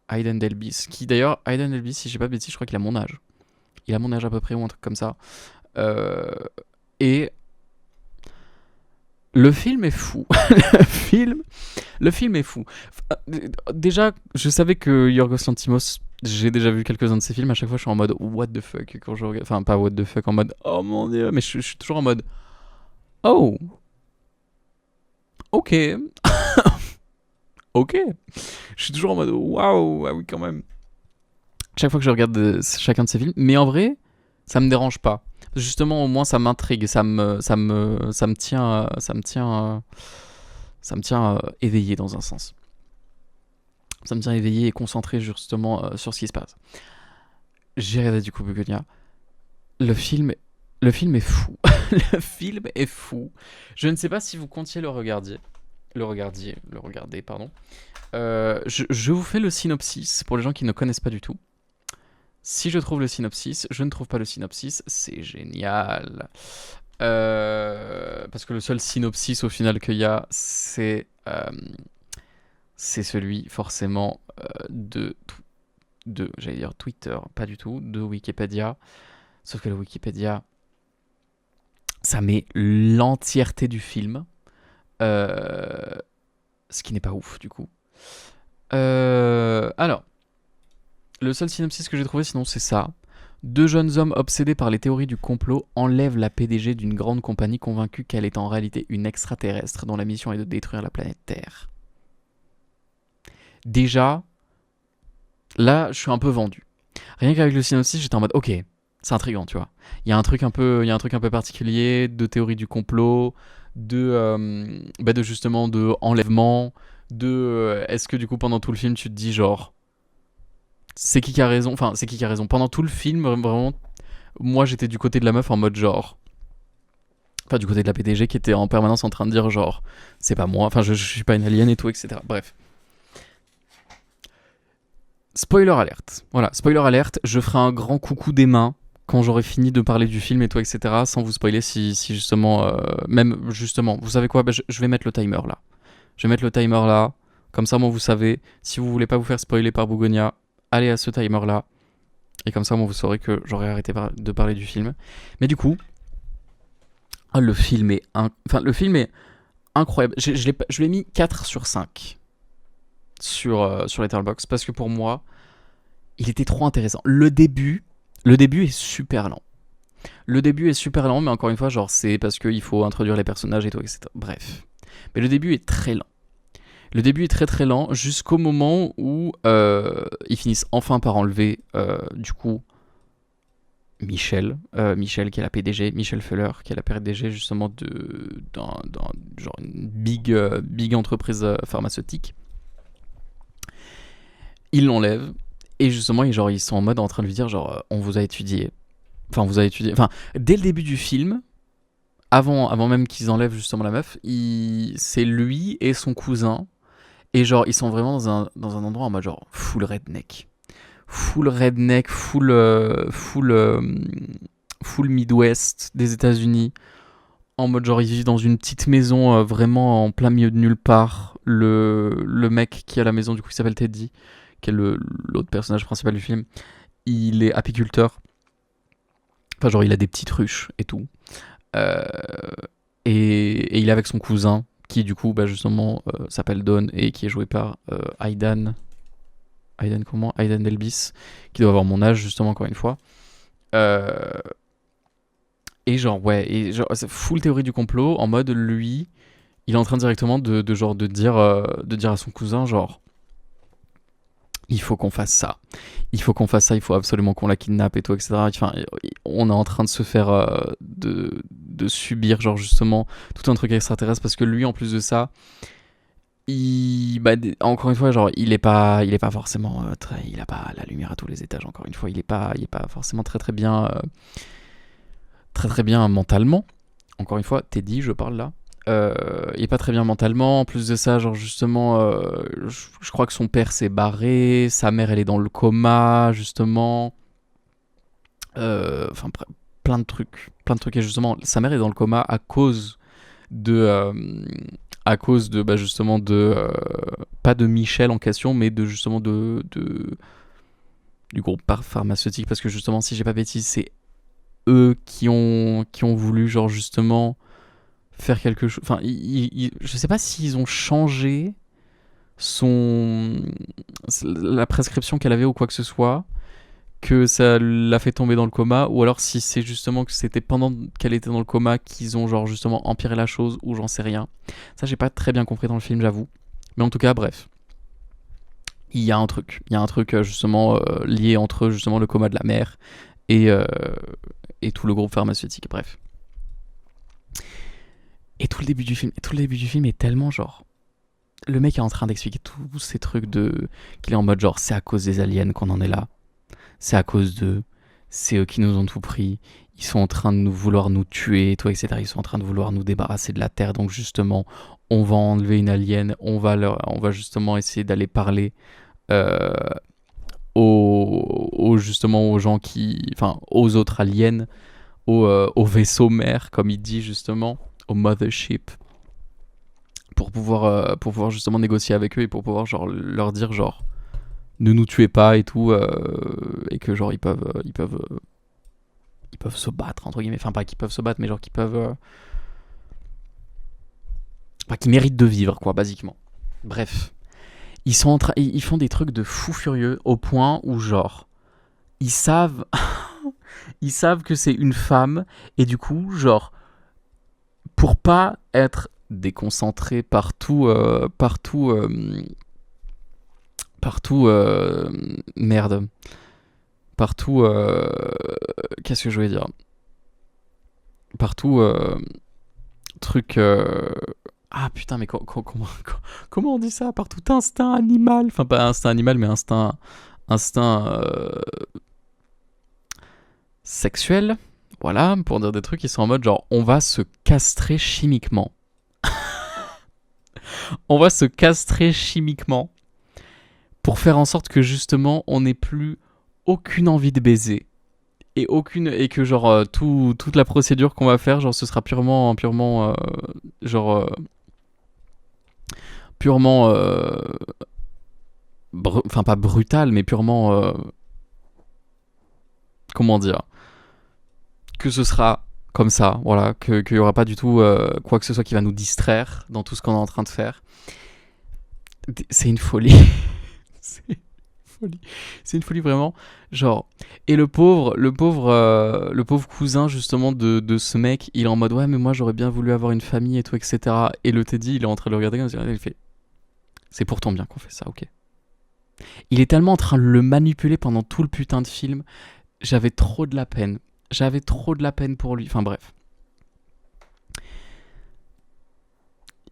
Hayden Delbis, qui d'ailleurs, Hayden Delbis, si j'ai pas de bêtises, je crois qu'il a mon âge. Il a mon âge à peu près, ou un truc comme ça. Et le film est fou. le film est fou. Déjà, je savais que Yorgos Lanthimos, j'ai déjà vu quelques-uns de ses films. À chaque fois, je suis en mode what the fuck quand je regarde. Enfin, pas what the fuck, en mode oh mon dieu. Mais je suis toujours en mode oh, ok, ok. Je suis toujours en mode waouh, ah oui quand même. Chaque fois que je regarde chacun de ses films, mais en vrai, ça me dérange pas. Justement, au moins, ça m'intrigue, ça me tient éveillé dans un sens. Ça me tient éveillé et concentré justement sur ce qui se passe. J'ai regardé du coup Begonia. Le film, le film est fou. Le film est fou. Je ne sais pas si vous comptiez le regarder, pardon. Je vous fais le synopsis pour les gens qui ne connaissent pas du tout. Si je trouve le synopsis, je ne trouve pas le synopsis, c'est génial. Parce que le seul synopsis au final qu'il y a, c'est celui forcément j'allais dire Twitter, pas du tout, de Wikipédia. Sauf que le Wikipédia, ça met l'entièreté du film, euh, ce qui n'est pas ouf du coup. Alors, le seul synopsis que j'ai trouvé sinon c'est ça. Deux jeunes hommes obsédés par les théories du complot enlèvent la PDG d'une grande compagnie convaincue qu'elle est en réalité une extraterrestre dont la mission est de détruire la planète Terre. Déjà, là, je suis un peu vendu. Rien qu'avec le synopsis, j'étais en mode ok, c'est intriguant, tu vois. Il y a un truc un peu particulier de théorie du complot, de justement de enlèvement, est-ce que du coup pendant tout le film tu te dis genre c'est qui a raison, enfin c'est qui a raison pendant tout le film vraiment. Moi j'étais du côté de la meuf en mode genre, enfin du côté de la PDG qui était en permanence en train de dire genre c'est pas moi, enfin je suis pas une alien et tout, etc. Bref. Spoiler alerte. Voilà, spoiler alerte. Je ferai un grand coucou des mains quand j'aurai fini de parler du film et tout, etc. Sans vous spoiler si justement... même justement, vous savez quoi, je vais mettre le timer là. Je vais mettre le timer là. Comme ça, moi, vous savez, si vous voulez pas vous faire spoiler par Bougonia, allez à ce timer là. Et comme ça, moi, vous saurez que j'aurai arrêté de parler du film. Mais du coup, le film est incroyable. Je l'ai mis 4 sur 5 sur Letterboxd parce que pour moi, il était trop intéressant. Le début est super lent. Le début est super lent, mais encore une fois, genre c'est parce qu'il faut introduire les personnages et tout, etc. Bref. Mais le début est très lent. Le début est très très lent jusqu'au moment où ils finissent enfin par enlever du coup Michel qui est la PDG, Michel Feller qui est la PDG justement d'un genre une big entreprise pharmaceutique. Ils l'enlèvent et justement ils sont en mode en train de lui dire genre on vous a étudié. Enfin dès le début du film, avant même qu'ils enlèvent justement la meuf, c'est lui et son cousin. Et genre, ils sont vraiment dans un endroit en mode genre full redneck. Full redneck, full Midwest des États-Unis. En mode genre, ils vivent dans une petite maison vraiment en plein milieu de nulle part. Le mec qui a la maison, du coup, qui s'appelle Teddy, qui est l'autre personnage principal du film, il est apiculteur. Enfin, genre, il a des petites ruches et tout. Euh, et il est avec son cousin, qui du coup justement s'appelle Don et qui est joué par Aidan Delbis, qui doit avoir mon âge justement encore une fois. Et genre ouais, et genre c'est full théorie du complot en mode lui, il est en train directement de dire à son cousin genre il faut qu'on fasse ça. Il faut absolument qu'on la kidnappe et tout, etc. Enfin, on est en train de se faire de subir genre justement tout un truc extraterrestre parce que lui en plus de ça, encore une fois genre il est pas forcément il a pas la lumière à tous les étages, encore une fois il est pas forcément très bien mentalement. Encore une fois, Teddy, je parle là. Il est pas très bien mentalement. En plus de ça, genre justement, je crois que son père s'est barré, sa mère elle est dans le coma justement. Enfin plein de trucs et justement sa mère est dans le coma à cause de justement de pas de Michel en question, mais de justement du groupe pharmaceutique, parce que justement si j'ai pas bêtise c'est eux qui ont voulu genre justement faire quelque chose. Enfin, je sais pas s'ils ont changé la prescription qu'elle avait ou quoi que ce soit, que ça l'a fait tomber dans le coma, ou alors si c'est justement que c'était pendant qu'elle était dans le coma qu'ils ont genre justement empiré la chose, ou j'en sais rien. Ça j'ai pas très bien compris dans le film, j'avoue. Mais en tout cas, bref. Il y a un truc justement lié entre justement le coma de la mère et et tout le groupe pharmaceutique, bref. Et tout le début du film est tellement genre... Le mec est en train d'expliquer tous ces trucs qu'il est en mode genre, c'est à cause des aliens qu'on en est là. C'est à cause d'eux. C'est eux qui nous ont tout pris. Ils sont en train de vouloir nous tuer, toi, etc. Ils sont en train de vouloir nous débarrasser de la Terre. Donc justement, on va enlever une alien. On va justement essayer d'aller parler euh, justement aux gens enfin, aux autres aliens, au vaisseau mère, comme il dit justement, au mothership, pour pouvoir justement négocier avec eux et pour pouvoir genre leur dire genre ne nous tuez pas et tout, et que genre ils peuvent se battre entre guillemets, enfin pas qu'ils peuvent se battre mais genre qu'ils peuvent enfin qu'ils méritent de vivre quoi, basiquement. Bref, ils font des trucs de fou furieux au point où genre ils savent ils savent que c'est une femme et du coup genre pour pas être déconcentré partout merde, partout, qu'est-ce que je voulais dire, partout truc, ah putain, mais comment on dit ça, partout instinct animal, enfin pas instinct animal mais instinct sexuel, voilà, pour dire des trucs qui sont en mode genre on va se castrer chimiquement. On va se castrer chimiquement pour faire en sorte que justement on n'ait plus aucune envie de baiser et que genre toute la procédure qu'on va faire genre ce sera purement genre purement enfin pas brutal mais purement comment dire, que ce sera comme ça, voilà, qu'il n'y aura pas du tout quoi que ce soit qui va nous distraire dans tout ce qu'on est en train de faire. C'est une folie. C'est une folie. C'est une folie vraiment. Genre, et le pauvre cousin justement de ce mec, il est en mode ouais mais moi j'aurais bien voulu avoir une famille et tout, etc. Et le Teddy il est en train de le regarder comme ça, il fait c'est pour ton bien qu'on fait ça, ok. Il est tellement en train de le manipuler pendant tout le putain de film. J'avais trop de la peine pour lui. Enfin bref.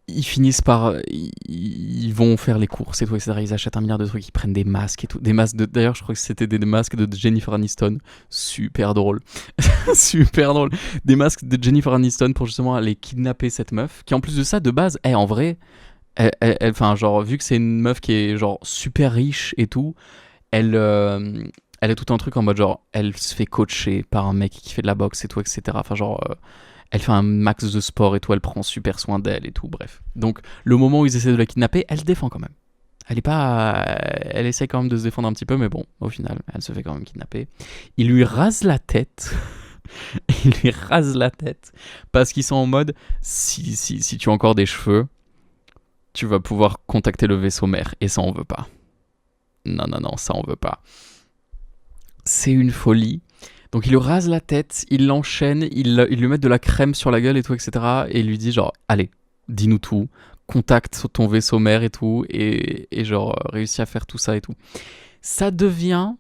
Ils finissent par... Ils vont faire les courses et tout, etc. Ils achètent un milliard de trucs, ils prennent des masques et tout. Des masques d'ailleurs, je crois que c'était des masques de Jennifer Aniston. Super drôle. Super drôle. Des masques de Jennifer Aniston pour justement aller kidnapper cette meuf. Qui en plus de ça, de base, en vrai... Enfin, genre, vu que c'est une meuf qui est genre super riche et tout, elle a tout un truc en mode genre, elle se fait coacher par un mec qui fait de la boxe et tout, etc. Enfin, genre, elle fait un max de sport et tout, elle prend super soin d'elle et tout, bref. Donc, le moment où ils essaient de la kidnapper, elle se défend quand même. Elle essaie quand même de se défendre un petit peu, mais bon, au final, elle se fait quand même kidnapper. Il lui rase la tête. Il lui rase la tête. Parce qu'ils sont en mode, si tu as encore des cheveux, tu vas pouvoir contacter le vaisseau mère. Et ça, on veut pas. Non, ça, on veut pas. C'est une folie. Donc, il lui rase la tête, il l'enchaîne, il lui met de la crème sur la gueule et tout, etc. Et il lui dit genre, allez, dis-nous tout. Contacte ton vaisseau mère et tout. Et genre, réussis à faire tout ça et tout. Ça devient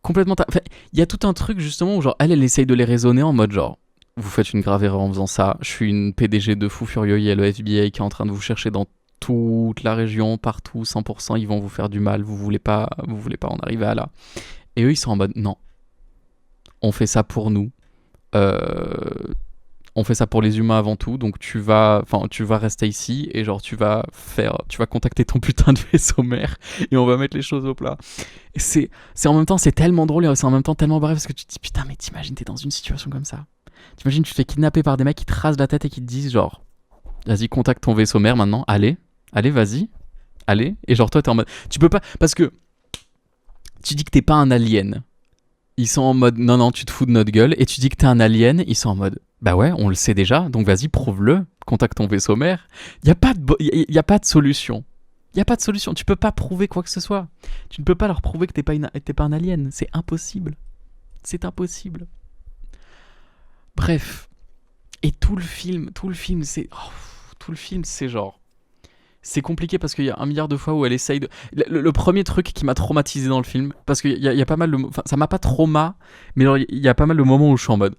complètement... Enfin, il y a tout un truc, justement, où genre, elle essaye de les raisonner en mode genre, vous faites une grave erreur en faisant ça. Je suis une PDG de fou furieux. Il y a le FBI qui est en train de vous chercher dans toute la région, partout, 100%, ils vont vous faire du mal, vous voulez pas en arriver à là. Et eux, ils sont en mode, non, on fait ça pour nous, on fait ça pour les humains avant tout, donc tu vas rester ici, et genre, tu vas contacter ton putain de vaisseau mère, et on va mettre les choses au plat. Et c'est en même temps, c'est tellement drôle, et c'est en même temps tellement barré, parce que tu te dis, putain, mais t'imagines, t'es dans une situation comme ça. T'imagines, tu te fais kidnapper par des mecs qui te rasent la tête et qui te disent, genre, vas-y, contacte ton vaisseau mère maintenant, allez, vas-y, allez. Et genre, toi, t'es en mode... Tu peux pas... Parce que tu dis que t'es pas un alien. Ils sont en mode, non, tu te fous de notre gueule. Et tu dis que t'es un alien, ils sont en mode, bah ouais, on le sait déjà, donc vas-y, prouve-le. Contacte ton vaisseau mère. Y a pas de solution. Y a pas de solution. Tu peux pas prouver quoi que ce soit. Tu ne peux pas leur prouver que t'es pas un alien. C'est impossible. C'est impossible. Bref. Et tout le film, c'est... tout le film, c'est genre... C'est compliqué parce qu'il y a un milliard de fois où elle essaye de... Le premier truc qui m'a traumatisé dans le film, parce qu'il y a pas mal de... Enfin, ça m'a pas trauma, mais il y a pas mal de moments où je suis en mode...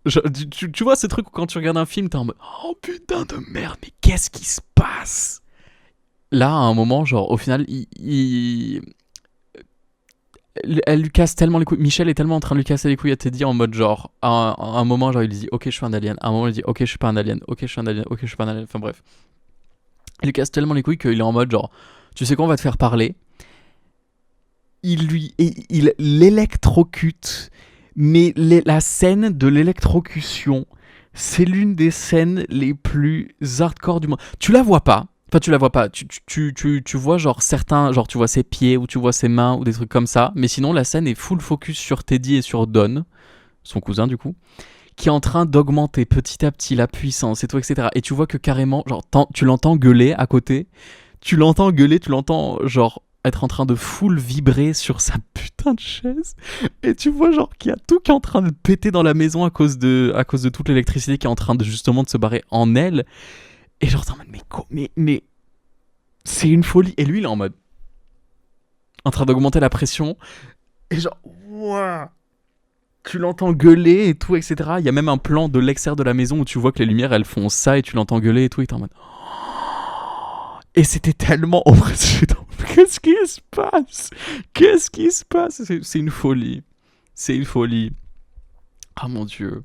Tu vois ces trucs où quand tu regardes un film, t'es en mode oh putain de merde, mais qu'est-ce qui se passe? Là, à un moment, genre, au final, elle lui casse tellement les couilles. Michel est tellement en train de lui casser les couilles à Teddy en mode genre, à un moment, genre, il lui dit ok, je suis un alien. À un moment, il dit ok, je suis pas un alien. Ok, je suis un alien. Ok, je suis pas un alien. Enfin bref. Il lui casse tellement les couilles qu'il est en mode genre, tu sais quoi, on va te faire parler. Il l'électrocute. Mais la scène de l'électrocution, c'est l'une des scènes les plus hardcore du monde. Tu la vois pas. Enfin, tu la vois pas. Tu vois genre certains, genre tu vois ses pieds ou tu vois ses mains ou des trucs comme ça. Mais sinon, la scène est full focus sur Teddy et sur Don, son cousin du coup, qui est en train d'augmenter petit à petit la puissance et tout, etc. Et tu vois que carrément, genre, tu l'entends gueuler à côté. Tu l'entends gueuler, tu l'entends genre être en train de full vibrer sur sa putain de chaise. Et tu vois genre qu'il y a tout qui est en train de péter dans la maison à cause de toute l'électricité qui est en train de justement de se barrer en elle. Et genre t'es en mode mais c'est une folie. Et lui il est en mode en train d'augmenter la pression. Et genre ouah, tu l'entends gueuler et tout, etc. Il y a même un plan de l'extérieur de la maison où tu vois que les lumières elles font ça et tu l'entends gueuler et tout. Et t'es en mode et c'était tellement impressionnant. Qu'est-ce qui se passe? Qu'est-ce qui se passe? C'est une folie. C'est une folie. Ah mon dieu.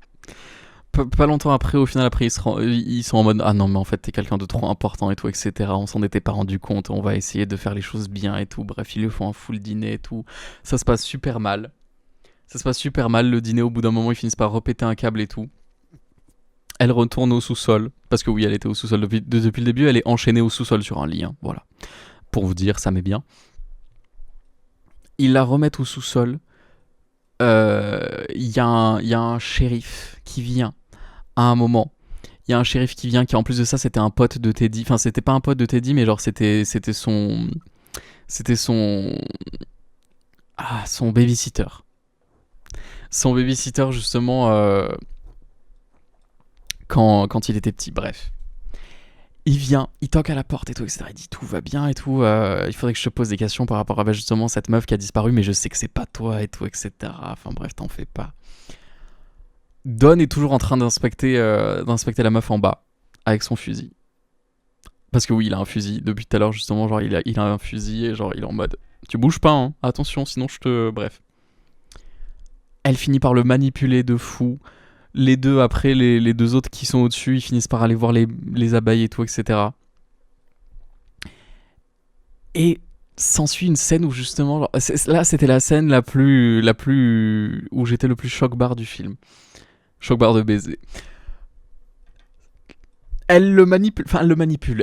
Pas longtemps après, au final, après, ils sont en mode ah non, mais en fait, t'es quelqu'un de trop important et tout, etc. On s'en était pas rendu compte. On va essayer de faire les choses bien et tout. Bref, ils lui font un full dîner et tout. Ça se passe super mal. Ça se passe super mal. Le dîner, au bout d'un moment, ils finissent par repéter un câble et tout. Elle retourne au sous-sol. Parce que oui, elle était au sous-sol. Depuis le début, elle est enchaînée au sous-sol sur un lit. Hein. Voilà. Pour vous dire, ça m'est bien. Ils la remettent au sous-sol. Il y a un shérif qui vient à un moment. Il y a un shérif qui vient qui, en plus de ça, c'était un pote de Teddy. Enfin, c'était pas un pote de Teddy, mais genre, c'était son. C'était son. Ah, son babysitter. Son babysitter, justement, quand il était petit. Bref. Il vient, il toque à la porte et tout, etc. Il dit tout va bien et tout. Il faudrait que je te pose des questions par rapport à justement cette meuf qui a disparu, mais je sais que c'est pas toi et tout, etc. Enfin bref, t'en fais pas. Don est toujours en train d'inspecter la meuf en bas avec son fusil. Parce que oui, il a un fusil. Depuis tout à l'heure, justement, genre il a un fusil et genre il est en mode tu bouges pas, hein. Attention, sinon je te. Bref. Elle finit par le manipuler de fou. Les deux, après, les deux autres qui sont au-dessus, ils finissent par aller voir les abeilles et tout, etc. Et s'ensuit une scène où justement, genre, là c'était la scène la plus où j'étais le plus choc-barre du film. Choc-barre de baiser. Elle le manipule.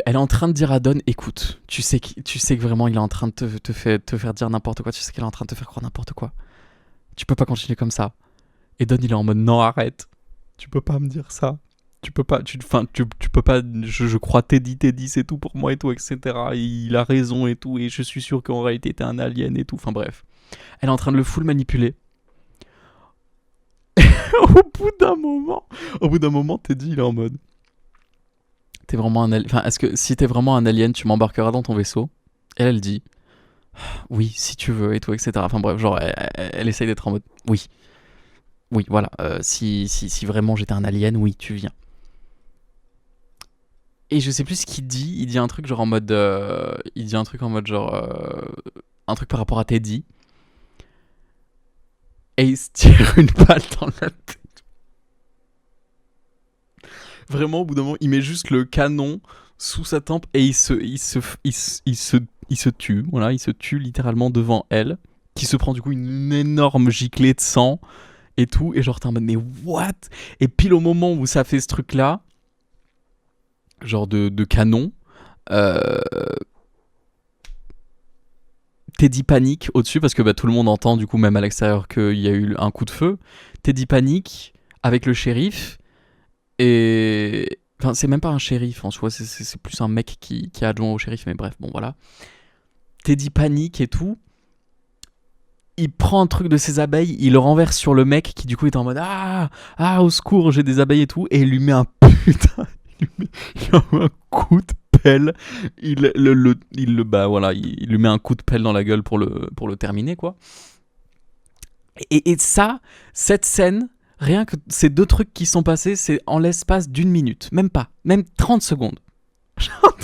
Elle est en train de dire à Don, écoute, tu sais que vraiment il est en train de te faire dire n'importe quoi. Tu sais qu'elle est en train de te faire croire n'importe quoi. Tu peux pas continuer comme ça. Et Don il est en mode non, arrête. Tu peux pas me dire ça. Tu peux pas, tu peux pas, je crois Teddy, c'est tout pour moi et tout, etc. Et il a raison et tout, et je suis sûr qu'en réalité t'es un alien et tout. Enfin bref. Elle est en train de le full manipuler. Au bout d'un moment, Teddy il est en mode. T'es vraiment un alien. Enfin, est-ce que si t'es vraiment un alien, tu m'embarqueras dans ton vaisseau? Elle dit oui, si tu veux et tout, etc. Enfin bref, genre elle essaye d'être en mode oui. Oui, voilà. Si vraiment j'étais un alien, oui, tu viens. Et je sais plus ce qu'il dit. Il dit un truc genre en mode. Il dit un truc en mode genre. Un truc par rapport à Teddy. Et il se tire une balle dans la tête. Vraiment, au bout d'un moment, il met juste le canon sous sa tempe et il se tue. Voilà, il se tue littéralement devant elle. Qui se prend du coup une énorme giclée de sang et tout. Et genre, t'es en mode, mais what? Et pile au moment où ça fait ce truc-là. Genre de canon. Teddy panique au-dessus parce que tout le monde entend du coup même à l'extérieur qu'il y a eu un coup de feu. Teddy panique avec le shérif et enfin c'est même pas un shérif en soi, c'est plus un mec qui est adjoint au shérif, mais bref, bon voilà. Teddy panique et tout. Il prend un truc de ses abeilles, il le renverse sur le mec qui du coup est en mode ah au secours, j'ai des abeilles et tout, et il lui met un putain il lui met un coup de pelle. Il lui met un coup de pelle dans la gueule pour le terminer quoi. Et ça, cette scène Rien que ces deux trucs qui sont passés, c'est en l'espace d'une minute. Même pas. Même 30 secondes. Genre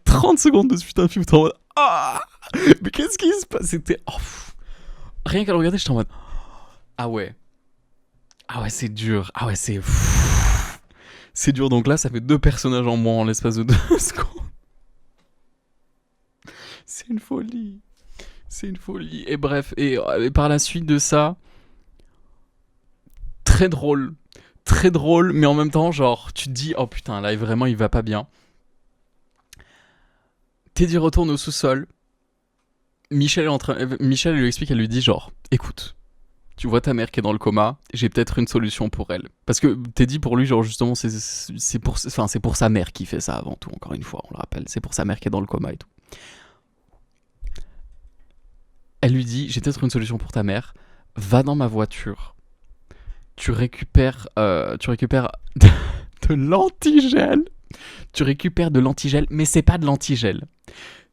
30 secondes de ce putain de film, t'es en mode ah, mais qu'est-ce qui se passe? C'était. Rien qu'à le regarder, j'étais en mode ah ouais. Ah ouais, c'est dur. Ah ouais, c'est. C'est dur. Donc là, ça fait deux personnages en moins en l'espace de 2 secondes. C'est une folie. C'est une folie. Et bref, et par la suite de ça, très drôle. Très drôle, mais en même temps, genre, tu te dis, oh putain, là, vraiment, il va pas bien. Teddy retourne au sous-sol. Michel lui explique, elle lui dit, genre, écoute, tu vois ta mère qui est dans le coma, j'ai peut-être une solution pour elle. Parce que Teddy, pour lui, genre, justement, c'est pour sa mère qui fait ça avant tout, encore une fois, on le rappelle. C'est pour sa mère qui est dans le coma et tout. Elle lui dit, j'ai peut-être une solution pour ta mère, va dans ma voiture, tu récupères de l'antigel. Tu récupères de l'antigel, mais c'est pas de l'antigel.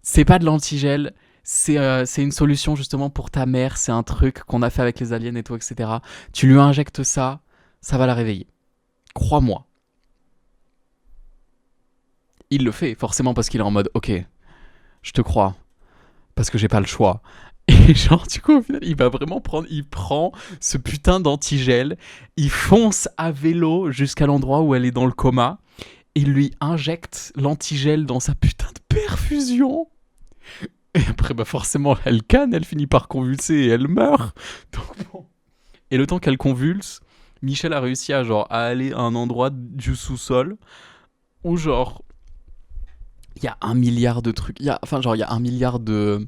C'est pas de l'antigel, c'est une solution justement pour ta mère, c'est un truc qu'on a fait avec les aliens et tout, etc. Tu lui injectes ça, ça va la réveiller. Crois-moi. Il le fait, forcément parce qu'il est en mode, ok, je te crois, parce que j'ai pas le choix. Et genre, du coup, au final, il prend ce putain d'antigel, il fonce à vélo jusqu'à l'endroit où elle est dans le coma, il lui injecte l'antigel dans sa putain de perfusion. Et après, bah forcément, elle canne, elle finit par convulser et elle meurt. Donc, bon. Et le temps qu'elle convulse, Michel a réussi à aller à un endroit du sous-sol où genre il y a 1 milliard de trucs. Il y a 1 milliard de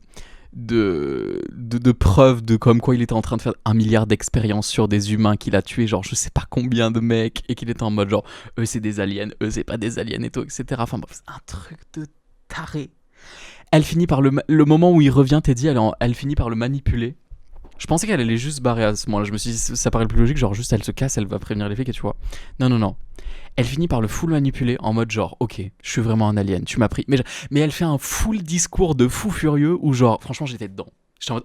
preuves de comme quoi il était en train de faire 1 milliard d'expériences sur des humains qu'il a tués, genre je sais pas combien de mecs, et qu'il était en mode genre eux c'est des aliens, eux c'est pas des aliens et tout, etc. Enfin bref, c'est un truc de taré. Elle finit par le moment où il revient, Teddy, elle finit par le manipuler. Je pensais qu'elle allait juste se barrer à ce moment-là. Je me suis dit, ça paraît le plus logique, genre juste elle se casse, elle va prévenir les flics et tu vois. Non. Elle finit par le full manipuler en mode genre, ok, je suis vraiment un alien, tu m'as pris. Mais elle fait un full discours de fou furieux où genre, franchement, j'étais dedans. J'étais en mode,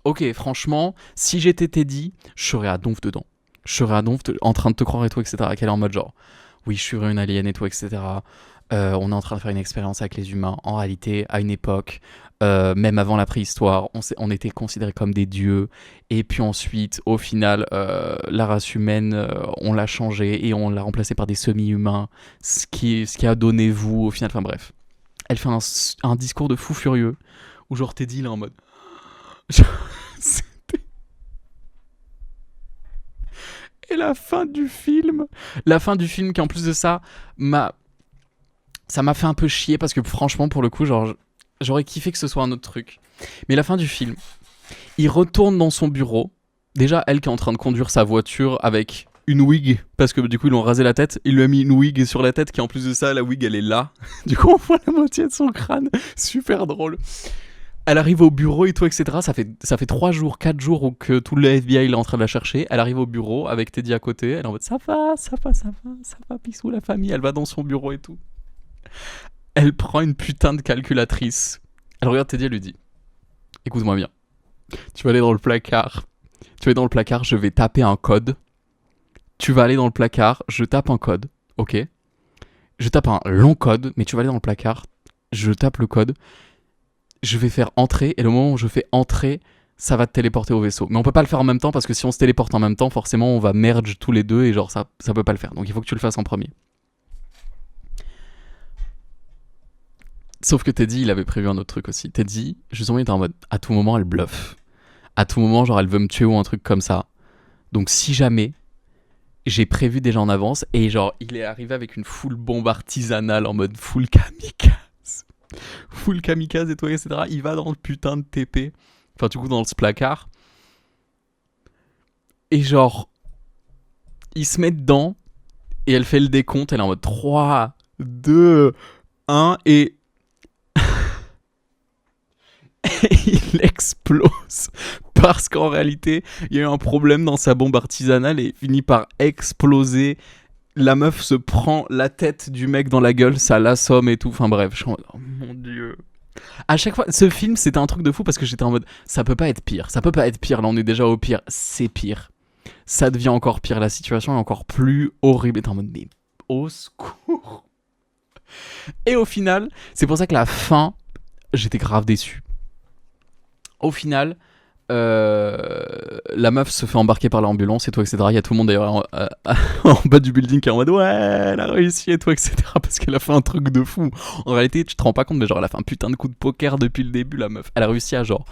ok, franchement, si j'étais Teddy, je serais à donf dedans. Je serais à donf en train de te croire et tout, etc. Qu'elle est en mode genre, oui, je suis vraiment une alien et tout, etc. On est en train de faire une expérience avec les humains. En réalité, à une époque, même avant la préhistoire, on était considérés comme des dieux. Et puis ensuite, au final, la race humaine, on l'a changée et on l'a remplacée par des semi-humains. Ce qui a donné vous, au final. Enfin bref. Elle fait un discours de fou furieux où genre Teddy, il est en mode... Et la fin du film qui en plus de ça ça m'a fait un peu chier parce que franchement pour le coup genre j'aurais kiffé que ce soit un autre truc. Mais la fin du film, il retourne dans son bureau. Déjà elle qui est en train de conduire sa voiture avec une wig parce que du coup ils l'ont rasé la tête, il lui a mis une wig sur la tête qui en plus de ça la wig elle est là. Du coup on voit la moitié de son crâne, super drôle. Elle arrive au bureau et tout, etc. Ça fait 3 jours, 4 jours que tout le FBI est en train de la chercher. Elle arrive au bureau avec Teddy à côté. Elle est en mode ça va, pissou la famille. Elle va dans son bureau et tout. Elle prend une putain de calculatrice. Elle regarde Teddy, elle lui dit écoute-moi bien. Tu vas aller dans le placard. Je vais taper un code. Tu vas aller dans le placard, je tape un code. Ok. Je tape un long code, mais tu vas aller dans le placard. Je tape le code. Je vais faire entrer, et le moment où je fais entrer, ça va te téléporter au vaisseau. Mais on peut pas le faire en même temps, parce que si on se téléporte en même temps, forcément, on va merge tous les deux, et genre, ça peut pas le faire. Donc il faut que tu le fasses en premier. Sauf que Teddy, il avait prévu un autre truc aussi. Teddy, justement, il était en mode, à tout moment, elle bluffe. À tout moment, genre, elle veut me tuer ou un truc comme ça. Donc si jamais, j'ai prévu déjà en avance, et genre, il est arrivé avec une full bombe artisanale, en mode full kamikaze. Full kamikaze et tout, etc. Il va dans le putain de TP, enfin du coup dans ce placard, et genre il se met dedans et elle fait le décompte, elle est en mode 3, 2, 1 et il explose parce qu'en réalité il y a eu un problème dans sa bombe artisanale et il finit par exploser. La meuf se prend la tête du mec dans la gueule, ça l'assomme et tout. Enfin bref, je suis en mode, oh mon dieu. À chaque fois, ce film, c'était un truc de fou parce que j'étais en mode, ça peut pas être pire. Là, on est déjà au pire. C'est pire. ça devient encore pire. La situation est encore plus horrible. Et t'es en mode, mais au secours. Et au final, c'est pour ça que la fin, j'étais grave déçu. Au final, la meuf se fait embarquer par l'ambulance et tout, etc. Il y a tout le monde d'ailleurs en bas du building qui est en mode ouais, elle a réussi et tout, etc. Parce qu'elle a fait un truc de fou. En réalité, tu te rends pas compte, mais genre, elle a fait un putain de coup de poker depuis le début, la meuf. Elle a réussi à genre.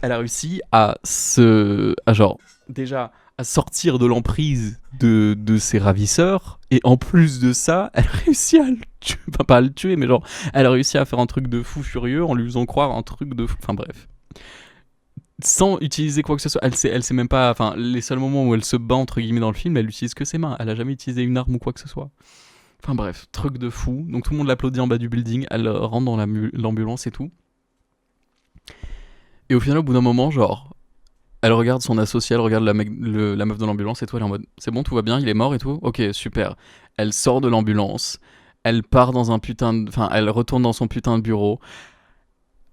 Elle a réussi à se. À genre. Déjà, à sortir de l'emprise de ses ravisseurs. Et en plus de ça, elle a réussi à le tuer. Enfin, pas à le tuer, mais genre, elle a réussi à faire un truc de fou furieux en lui faisant croire un truc de fou. Enfin, bref. Sans utiliser quoi que ce soit. Elle sait même pas. Enfin, les seuls moments où elle se bat, entre guillemets, dans le film, elle utilise que ses mains. Elle a jamais utilisé une arme ou quoi que ce soit. Enfin, bref, truc de fou. Donc, tout le monde l'applaudit en bas du building. Elle rentre dans l'ambulance et tout. Et au final, au bout d'un moment, genre, elle regarde son associé, elle regarde la meuf de l'ambulance et tout, elle est en mode c'est bon, tout va bien, il est mort et tout. Ok, super. Elle sort de l'ambulance, elle part dans un putain de. Enfin, elle retourne dans son putain de bureau,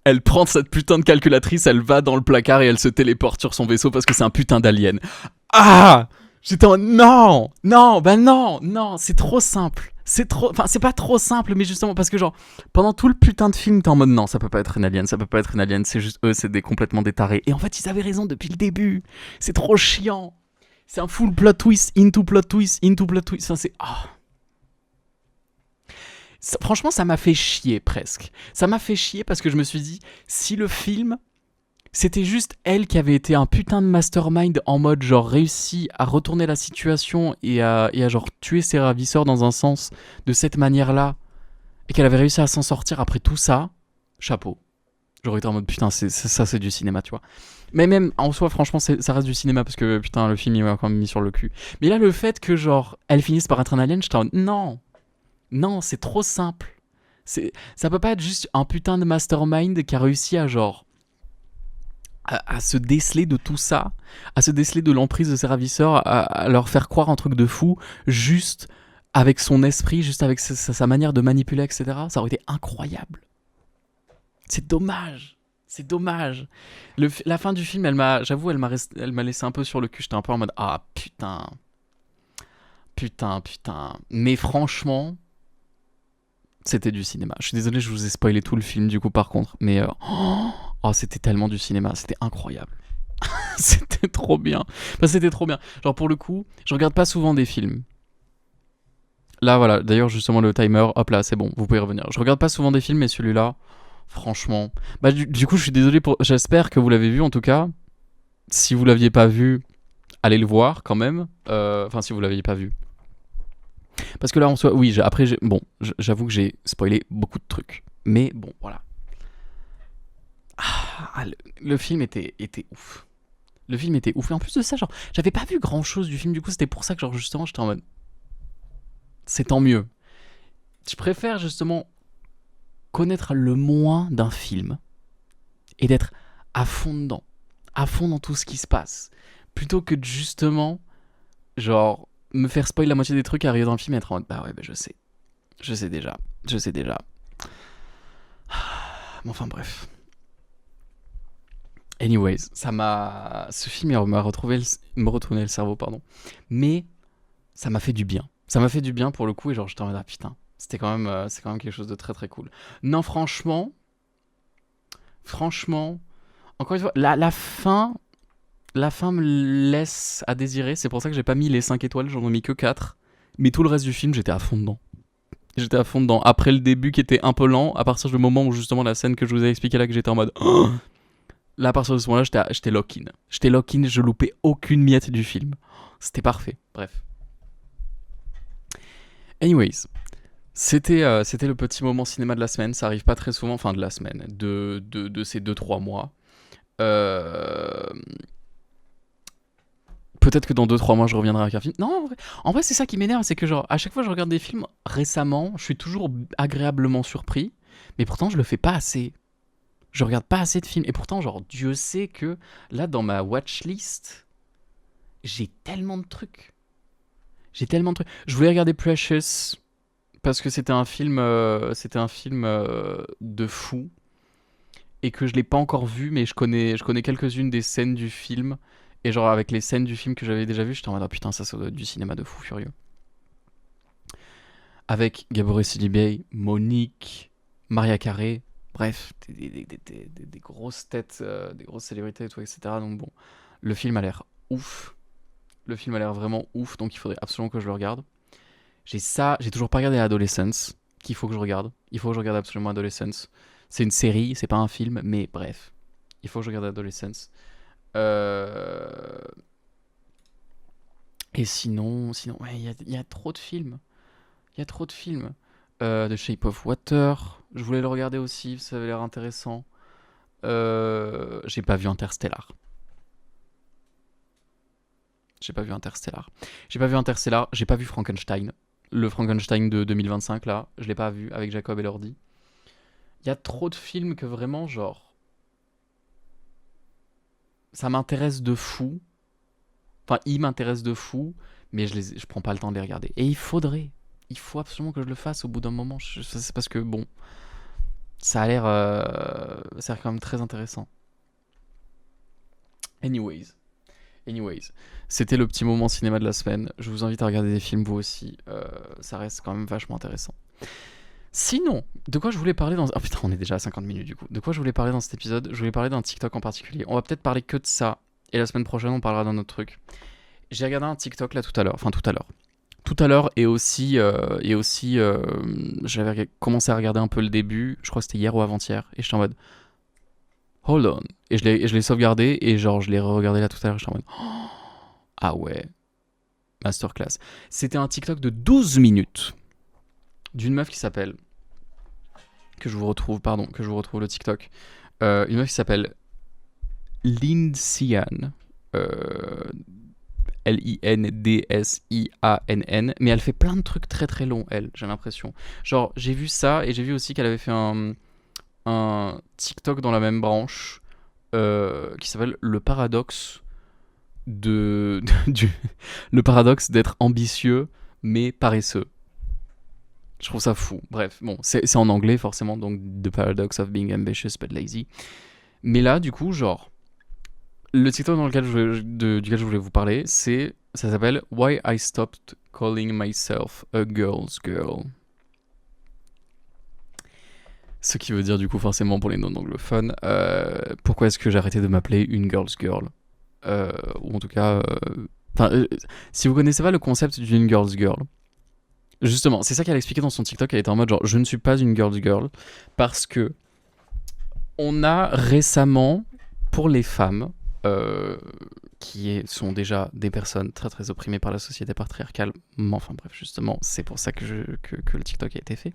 elle prend cette putain de calculatrice, elle va dans le placard et elle se téléporte sur son vaisseau parce que c'est un putain d'alien. Ah! J'étais en non! Non! Bah non! Non! C'est trop simple! C'est trop. Enfin, c'est pas trop simple, mais justement, parce que genre, pendant tout le putain de film, t'es en mode non, ça peut pas être une alien, ça peut pas être une alien, c'est juste eux, c'est complètement des tarés. Et en fait, ils avaient raison depuis le début. C'est trop chiant. C'est un full plot twist, into plot twist, into plot twist. Enfin, c'est. Oh. Franchement, ça m'a fait chier presque. Ça m'a fait chier parce que je me suis dit, si le film c'était juste elle qui avait été un putain de mastermind en mode genre réussi à retourner la situation et à genre tuer ses ravisseurs dans un sens de cette manière-là et qu'elle avait réussi à s'en sortir après tout ça, chapeau. J'aurais été en mode putain, ça c'est du cinéma, tu vois. Mais même en soi, franchement, ça reste du cinéma parce que putain, le film il m'a quand même mis sur le cul. Mais là, le fait que genre elle finisse par être un alien, j'étais en mode non, non, c'est trop simple. Ça peut pas être juste un putain de mastermind qui a réussi à genre à se déceler de tout ça, à se déceler de l'emprise de ses ravisseurs, à leur faire croire un truc de fou, juste avec son esprit, juste avec sa manière de manipuler, etc. Ça aurait été incroyable. C'est dommage. C'est dommage. La fin du film, j'avoue, elle m'a laissé un peu sur le cul. J'étais un peu en mode, ah putain. Putain, putain. Mais franchement, c'était du cinéma. Je suis désolé, je vous ai spoilé tout le film du coup par contre. Mais oh, c'était tellement du cinéma, c'était incroyable. C'était trop bien. Enfin, c'était trop bien. Genre pour le coup, je regarde pas souvent des films. Là voilà, d'ailleurs justement le timer, hop là, c'est bon, vous pouvez revenir. Je regarde pas souvent des films, mais celui-là, franchement. Bah du coup, je suis désolé pour. J'espère que vous l'avez vu en tout cas. Si vous l'aviez pas vu, allez le voir quand même. Enfin, si vous l'aviez pas vu. Parce que là, en soi, oui, bon, j'avoue que j'ai spoilé beaucoup de trucs. Mais bon, voilà. Le film était ouf. Le film était ouf. Et en plus de ça, genre, j'avais pas vu grand chose du film. Du coup, c'était pour ça que, genre, justement, j'étais en mode. C'est tant mieux. Je préfère, justement, connaître le moins d'un film et d'être à fond dedans. À fond dans tout ce qui se passe. Plutôt que de, justement, genre, me faire spoil la moitié des trucs, arriver dans le film et être en mode, bah ouais, bah je sais. Je sais déjà. Je sais déjà. Mais enfin, bref. Anyways, ce film m'a me retourné le cerveau, pardon. Mais ça m'a fait du bien. Ça m'a fait du bien pour le coup et genre j'étais en mode ah putain, c'est quand même quelque chose de très très cool. Non, franchement, encore une fois, la fin me laisse à désirer. C'est pour ça que j'ai pas mis les 5 étoiles, j'en ai mis que 4. Mais tout le reste du film, j'étais à fond dedans. J'étais à fond dedans. Après le début qui était un peu lent, à partir du moment où justement la scène que je vous ai expliqué là, que j'étais en mode oh, là, à partir de ce moment-là, j'étais lock-in. J'étais lock-in, je loupais aucune miette du film. C'était parfait. Bref. Anyways, c'était le petit moment cinéma de la semaine. Ça arrive pas très souvent, enfin de la semaine, de ces 2-3 mois. Euh, Peut-être que dans 2-3 mois, je reviendrai avec un film. Non, en vrai c'est ça qui m'énerve, c'est que genre, à chaque fois que je regarde des films récemment, je suis toujours agréablement surpris, mais pourtant je le fais pas assez. Je regarde pas assez de films. Et pourtant, genre, Dieu sait que là, dans ma watchlist, j'ai tellement de trucs. J'ai tellement de trucs. Je voulais regarder Precious parce que c'était un film de fou et que je l'ai pas encore vu, mais je connais quelques-unes des scènes du film Et genre, avec les scènes du film que j'avais déjà vues, j'étais en mode, ah putain, ça doit être du cinéma de fou furieux. Avec Gabourey Sidibe, Monique, Maria Carré, bref, des grosses têtes, des grosses célébrités et tout, etc. Donc bon, le film a l'air ouf. Le film a l'air vraiment ouf, donc il faudrait absolument que je le regarde. J'ai toujours pas regardé Adolescence, qu'il faut que je regarde. Il faut que je regarde absolument Adolescence. C'est une série, c'est pas un film, mais bref. Il faut que je regarde Adolescence. Euh... Et sinon, ouais, il y a trop de films. Il y a trop de films. The Shape of Water, je voulais le regarder aussi, ça avait l'air intéressant. J'ai pas vu Interstellar. J'ai pas vu Interstellar. J'ai pas vu Frankenstein. Le Frankenstein de 2025, là, je l'ai pas vu avec Jacob et Lordi. Il y a trop de films que vraiment, genre, ça m'intéresse de fou. Enfin, il m'intéresse de fou, mais je prends pas le temps de les regarder. Et il faut absolument que je le fasse au bout d'un moment. C'est parce que, bon, ça a l'air quand même très intéressant. Anyways. C'était le petit moment cinéma de la semaine. Je vous invite à regarder des films vous aussi. Ça reste quand même vachement intéressant. Sinon, de quoi je voulais parler dans... Oh putain, on est déjà à 50 minutes du coup. De quoi je voulais parler dans cet épisode? Je voulais parler d'un TikTok en particulier. On va peut-être parler que de ça. Et la semaine prochaine, on parlera d'un autre truc. J'ai regardé un TikTok là tout à l'heure. Enfin, tout à l'heure. Tout à l'heure et aussi, j'avais commencé à regarder un peu le début. Je crois que c'était hier ou avant-hier. Et j'étais en mode... Hold on. Et je l'ai sauvegardé et genre je l'ai re-regardé là tout à l'heure. J'étais en mode... Ah ouais. Masterclass. C'était un TikTok de 12 minutes d'une meuf qui s'appelle... Que je vous retrouve le TikTok. Une meuf qui s'appelle Lindsian. Lindsiann. Mais elle fait plein de trucs très très longs, elle, j'ai l'impression. Genre, j'ai vu ça et j'ai vu aussi qu'elle avait fait un TikTok dans la même branche qui s'appelle Le paradoxe le paradoxe d'être ambitieux mais paresseux. Je trouve ça fou. Bref, bon, c'est en anglais forcément, donc The Paradox of Being Ambitious but Lazy. Mais là, du coup, genre, le TikTok duquel je voulais vous parler, ça s'appelle Why I Stopped Calling Myself a Girl's Girl. Ce qui veut dire, du coup, forcément pour les non-anglophones, pourquoi est-ce que j'ai arrêté de m'appeler une Girl's Girl ou en tout cas... si vous connaissez pas le concept d'une Girl's Girl, justement, c'est ça qu'elle a expliqué dans son TikTok. Elle était en mode genre, je ne suis pas une girl's girl parce que on a récemment, pour les femmes, sont déjà des personnes très très opprimées par la société patriarcale, mais enfin bref, justement, c'est pour ça que le TikTok a été fait.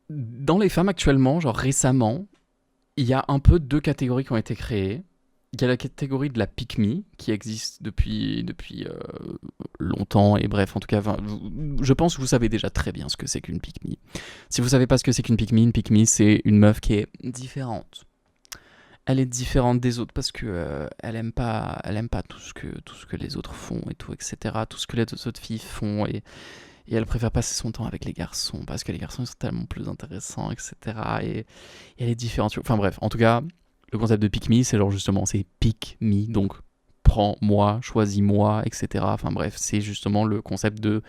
Dans les femmes actuellement, genre récemment, il y a un peu deux catégories qui ont été créées. Il y a la catégorie de la pick me qui existe depuis longtemps et bref, en tout cas, je pense que vous savez déjà très bien ce que c'est qu'une pick me. Si vous savez pas ce que c'est qu'une pick me c'est une meuf qui est différente. Elle est différente des autres parce que elle aime pas tout ce que les autres font et tout, etc. Tout ce que les autres filles font et elle préfère passer son temps avec les garçons parce que les garçons sont tellement plus intéressants, etc. Et elle est différente. Enfin bref, en tout cas. Le concept de pick me, c'est genre justement, c'est pick me, donc prends-moi, choisis-moi, etc. Enfin bref, c'est justement le concept de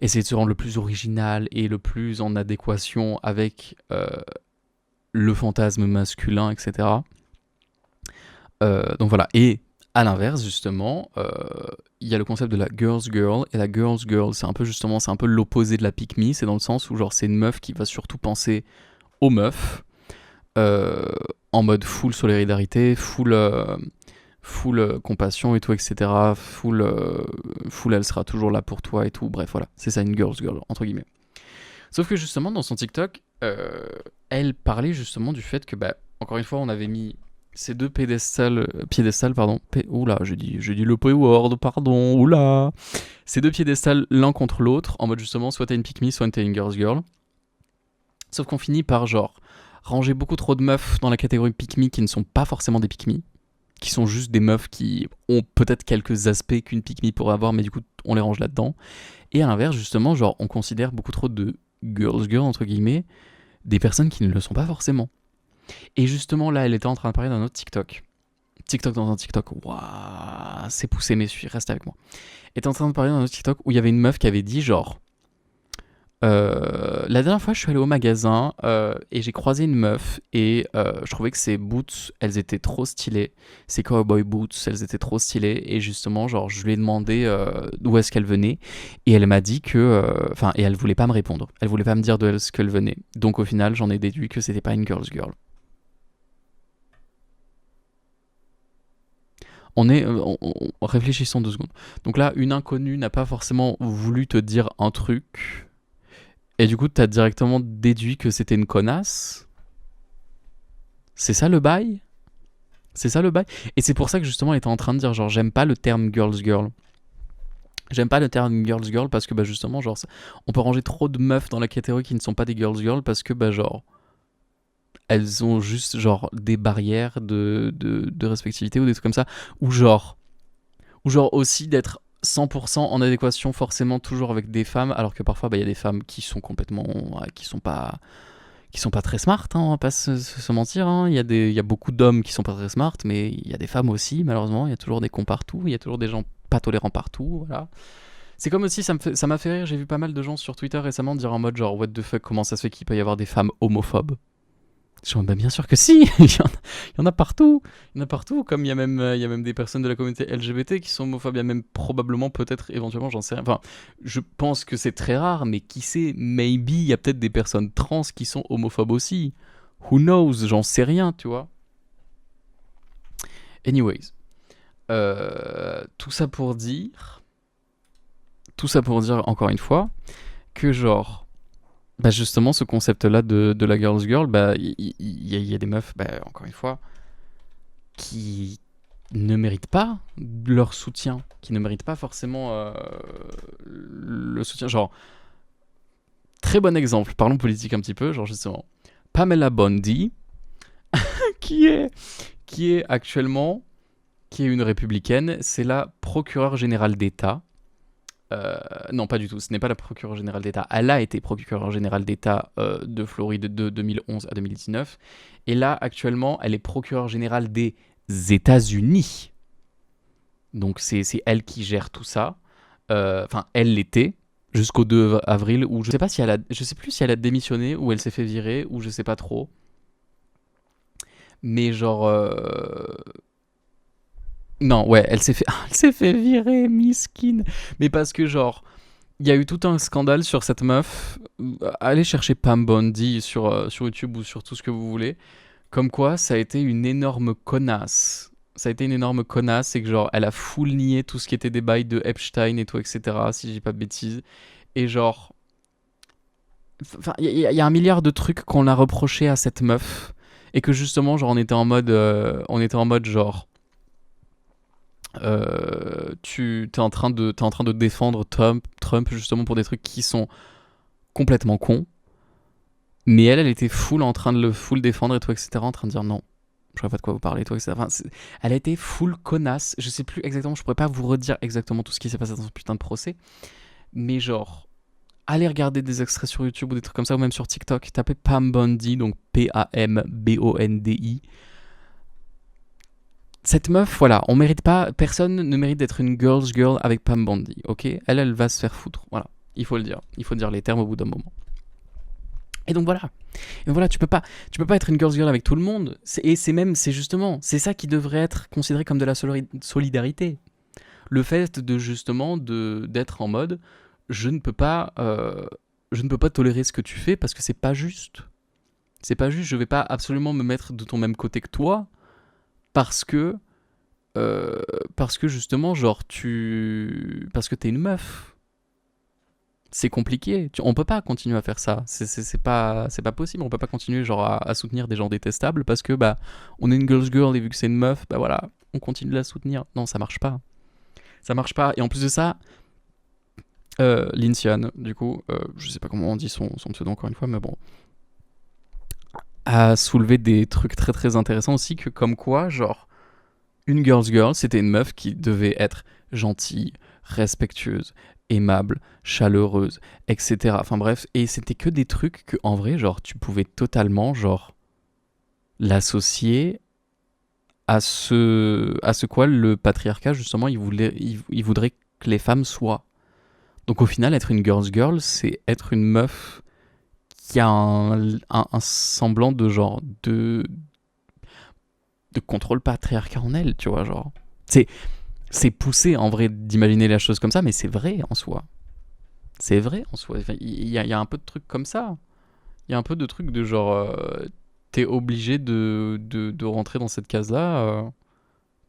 essayer de se rendre le plus original et le plus en adéquation avec le fantasme masculin, etc. Donc voilà, et à l'inverse, justement, il y a le concept de la girl's girl, et la girl's girl, c'est un peu l'opposé de la pick me, c'est dans le sens où genre c'est une meuf qui va surtout penser aux meufs, en mode full solidarité, full compassion et tout, etc. Full elle sera toujours là pour toi et tout. Bref, voilà, c'est ça une girl's girl, entre guillemets. Sauf que justement, dans son TikTok, elle parlait justement du fait que, bah, encore une fois, on avait mis ces deux piédestals, pardon. Oula, j'ai dit le P-word, pardon, oula. Ces deux piédestals l'un contre l'autre, en mode justement, soit t'es une pick me, soit t'es une girl's girl. Sauf qu'on finit par genre ranger beaucoup trop de meufs dans la catégorie pick me qui ne sont pas forcément des pick me, qui sont juste des meufs qui ont peut-être quelques aspects qu'une pick me pourrait avoir, mais du coup on les range là-dedans. Et à l'inverse, justement, genre on considère beaucoup trop de girls girl entre guillemets des personnes qui ne le sont pas forcément. Et justement là, elle était en train de parler d'un autre TikTok TikTok dans un TikTok, waouh, c'est poussé, mais reste avec moi. Était en train de parler dans un autre TikTok où il y avait une meuf qui avait dit genre, la dernière fois je suis allé au magasin et j'ai croisé une meuf et je trouvais que ses boots, elles étaient trop stylées, ses cowboy boots, elles étaient trop stylées et justement genre je lui ai demandé d'où est-ce qu'elle venait et elle m'a dit que, enfin et elle voulait pas me répondre, elle voulait pas me dire d'où est-ce qu'elle venait, donc au final j'en ai déduit que c'était pas une girl's girl. Réfléchissons 2 secondes. Donc là, une inconnue n'a pas forcément voulu te dire un truc, et du coup, t'as directement déduit que c'était une connasse. C'est ça le bail. C'est ça le bail. Et c'est pour ça que justement, elle était en train de dire genre, j'aime pas le terme girl's girl. J'aime pas le terme girl's girl parce que bah justement, genre, on peut ranger trop de meufs dans la catégorie qui ne sont pas des girl's girl parce que bah genre, elles ont juste genre des barrières de respectivité ou des trucs comme ça. Ou genre aussi d'être 100% en adéquation forcément toujours avec des femmes, alors que parfois bah, il y a des femmes qui sont complètement, qui sont pas très smart, hein, on va pas se mentir. Hein. Il y a beaucoup d'hommes qui sont pas très smart, mais il y a des femmes aussi, malheureusement. Il y a toujours des cons partout, il y a toujours des gens pas tolérants partout, voilà. C'est comme aussi, ça m'a fait rire, j'ai vu pas mal de gens sur Twitter récemment dire en mode genre, what the fuck, comment ça se fait qu'il peut y avoir des femmes homophobes. Genre, bah bien sûr que si, il y en a partout. Il y en a partout, comme il y a même des personnes de la communauté LGBT qui sont homophobes. Il y a même probablement, peut-être, éventuellement, j'en sais rien. Enfin, je pense que c'est très rare, mais qui sait, maybe, il y a peut-être des personnes trans qui sont homophobes aussi. Who knows, j'en sais rien, tu vois. Anyways, tout ça pour dire, encore une fois, que genre, bah justement, ce concept-là de la girl's girl, bah il y a des meufs, bah encore une fois, qui ne méritent pas leur soutien, qui ne méritent pas forcément le soutien. Genre, très bon exemple, parlons politique un petit peu, genre justement, Pamela Bondi, qui est, qui est actuellement, qui est une républicaine, c'est la procureure générale d'État. Non, pas du tout, ce n'est pas la procureure générale d'État. Elle a été procureure générale d'État de Floride de 2011 à 2019. Et là, actuellement, elle est procureure générale des États-Unis. Donc, c'est elle qui gère tout ça. Enfin, elle l'était jusqu'au 2 avril, où je sais plus si elle a démissionné, ou elle s'est fait virer, ou je sais pas trop. Mais genre. Non, ouais, elle s'est fait virer, miskin. Mais parce que, genre, il y a eu tout un scandale sur cette meuf. Allez chercher Pam Bondi sur YouTube ou sur tout ce que vous voulez. Comme quoi, ça a été une énorme connasse. Ça a été une énorme connasse et que, genre, elle a full nié tout ce qui était des bails de Epstein et tout, etc. Si je dis pas de bêtises. Et, genre. Enfin, il y a un milliard de trucs qu'on a reproché à cette meuf. Et que, justement, genre, on était en mode, genre. T'es en train de défendre Trump justement pour des trucs qui sont complètement cons. Mais elle était full en train de le full défendre et tout, etc. En train de dire non, je vois pas de quoi vous parlez, toi, etc. Enfin, elle a été full connasse. Je sais plus exactement, je pourrais pas vous redire exactement tout ce qui s'est passé dans ce putain de procès. Mais genre, allez regarder des extraits sur YouTube ou des trucs comme ça, ou même sur TikTok. Tapez Pam Bondi, donc Pambondi. Cette meuf, voilà, personne ne mérite d'être une girl's girl avec Pam Bondi, ok. Elle va se faire foutre, voilà. Il faut le dire. Il faut dire les termes au bout d'un moment. Et donc voilà. Et voilà, tu peux pas être une girl's girl avec tout le monde. C'est justement, c'est ça qui devrait être considéré comme de la solidarité. Le fait de justement d'être en mode, je ne peux pas tolérer ce que tu fais parce que c'est pas juste. C'est pas juste. Je vais pas absolument me mettre de ton même côté que toi parce que justement, genre parce que t'es une meuf. C'est compliqué. On peut pas continuer à faire ça. C'est pas possible. On peut pas continuer genre à soutenir des gens détestables parce que bah on est une girl's girl et vu que c'est une meuf, bah voilà, on continue de la soutenir. Non, ça marche pas. Ça marche pas. Et en plus de ça, Lincian, du coup, je sais pas comment on dit son pseudo encore une fois, mais bon, a soulevé des trucs très très intéressants aussi que comme quoi, genre, une girl's girl, c'était une meuf qui devait être gentille, respectueuse, aimable, chaleureuse, etc. Enfin bref, et c'était que des trucs que en vrai, genre, tu pouvais totalement, genre, l'associer à ce quoi le patriarcat, justement, il voudrait que les femmes soient. Donc au final, être une girl's girl, c'est être une meuf qui a un semblant de genre de contrôle patriarcat en elle, tu vois, genre. C'est, c'est poussé en vrai d'imaginer la chose comme ça, mais c'est vrai en soi. C'est vrai en soi. Enfin, il y a un peu de trucs comme ça. Il y a un peu de trucs de genre, t'es obligé de rentrer dans cette case-là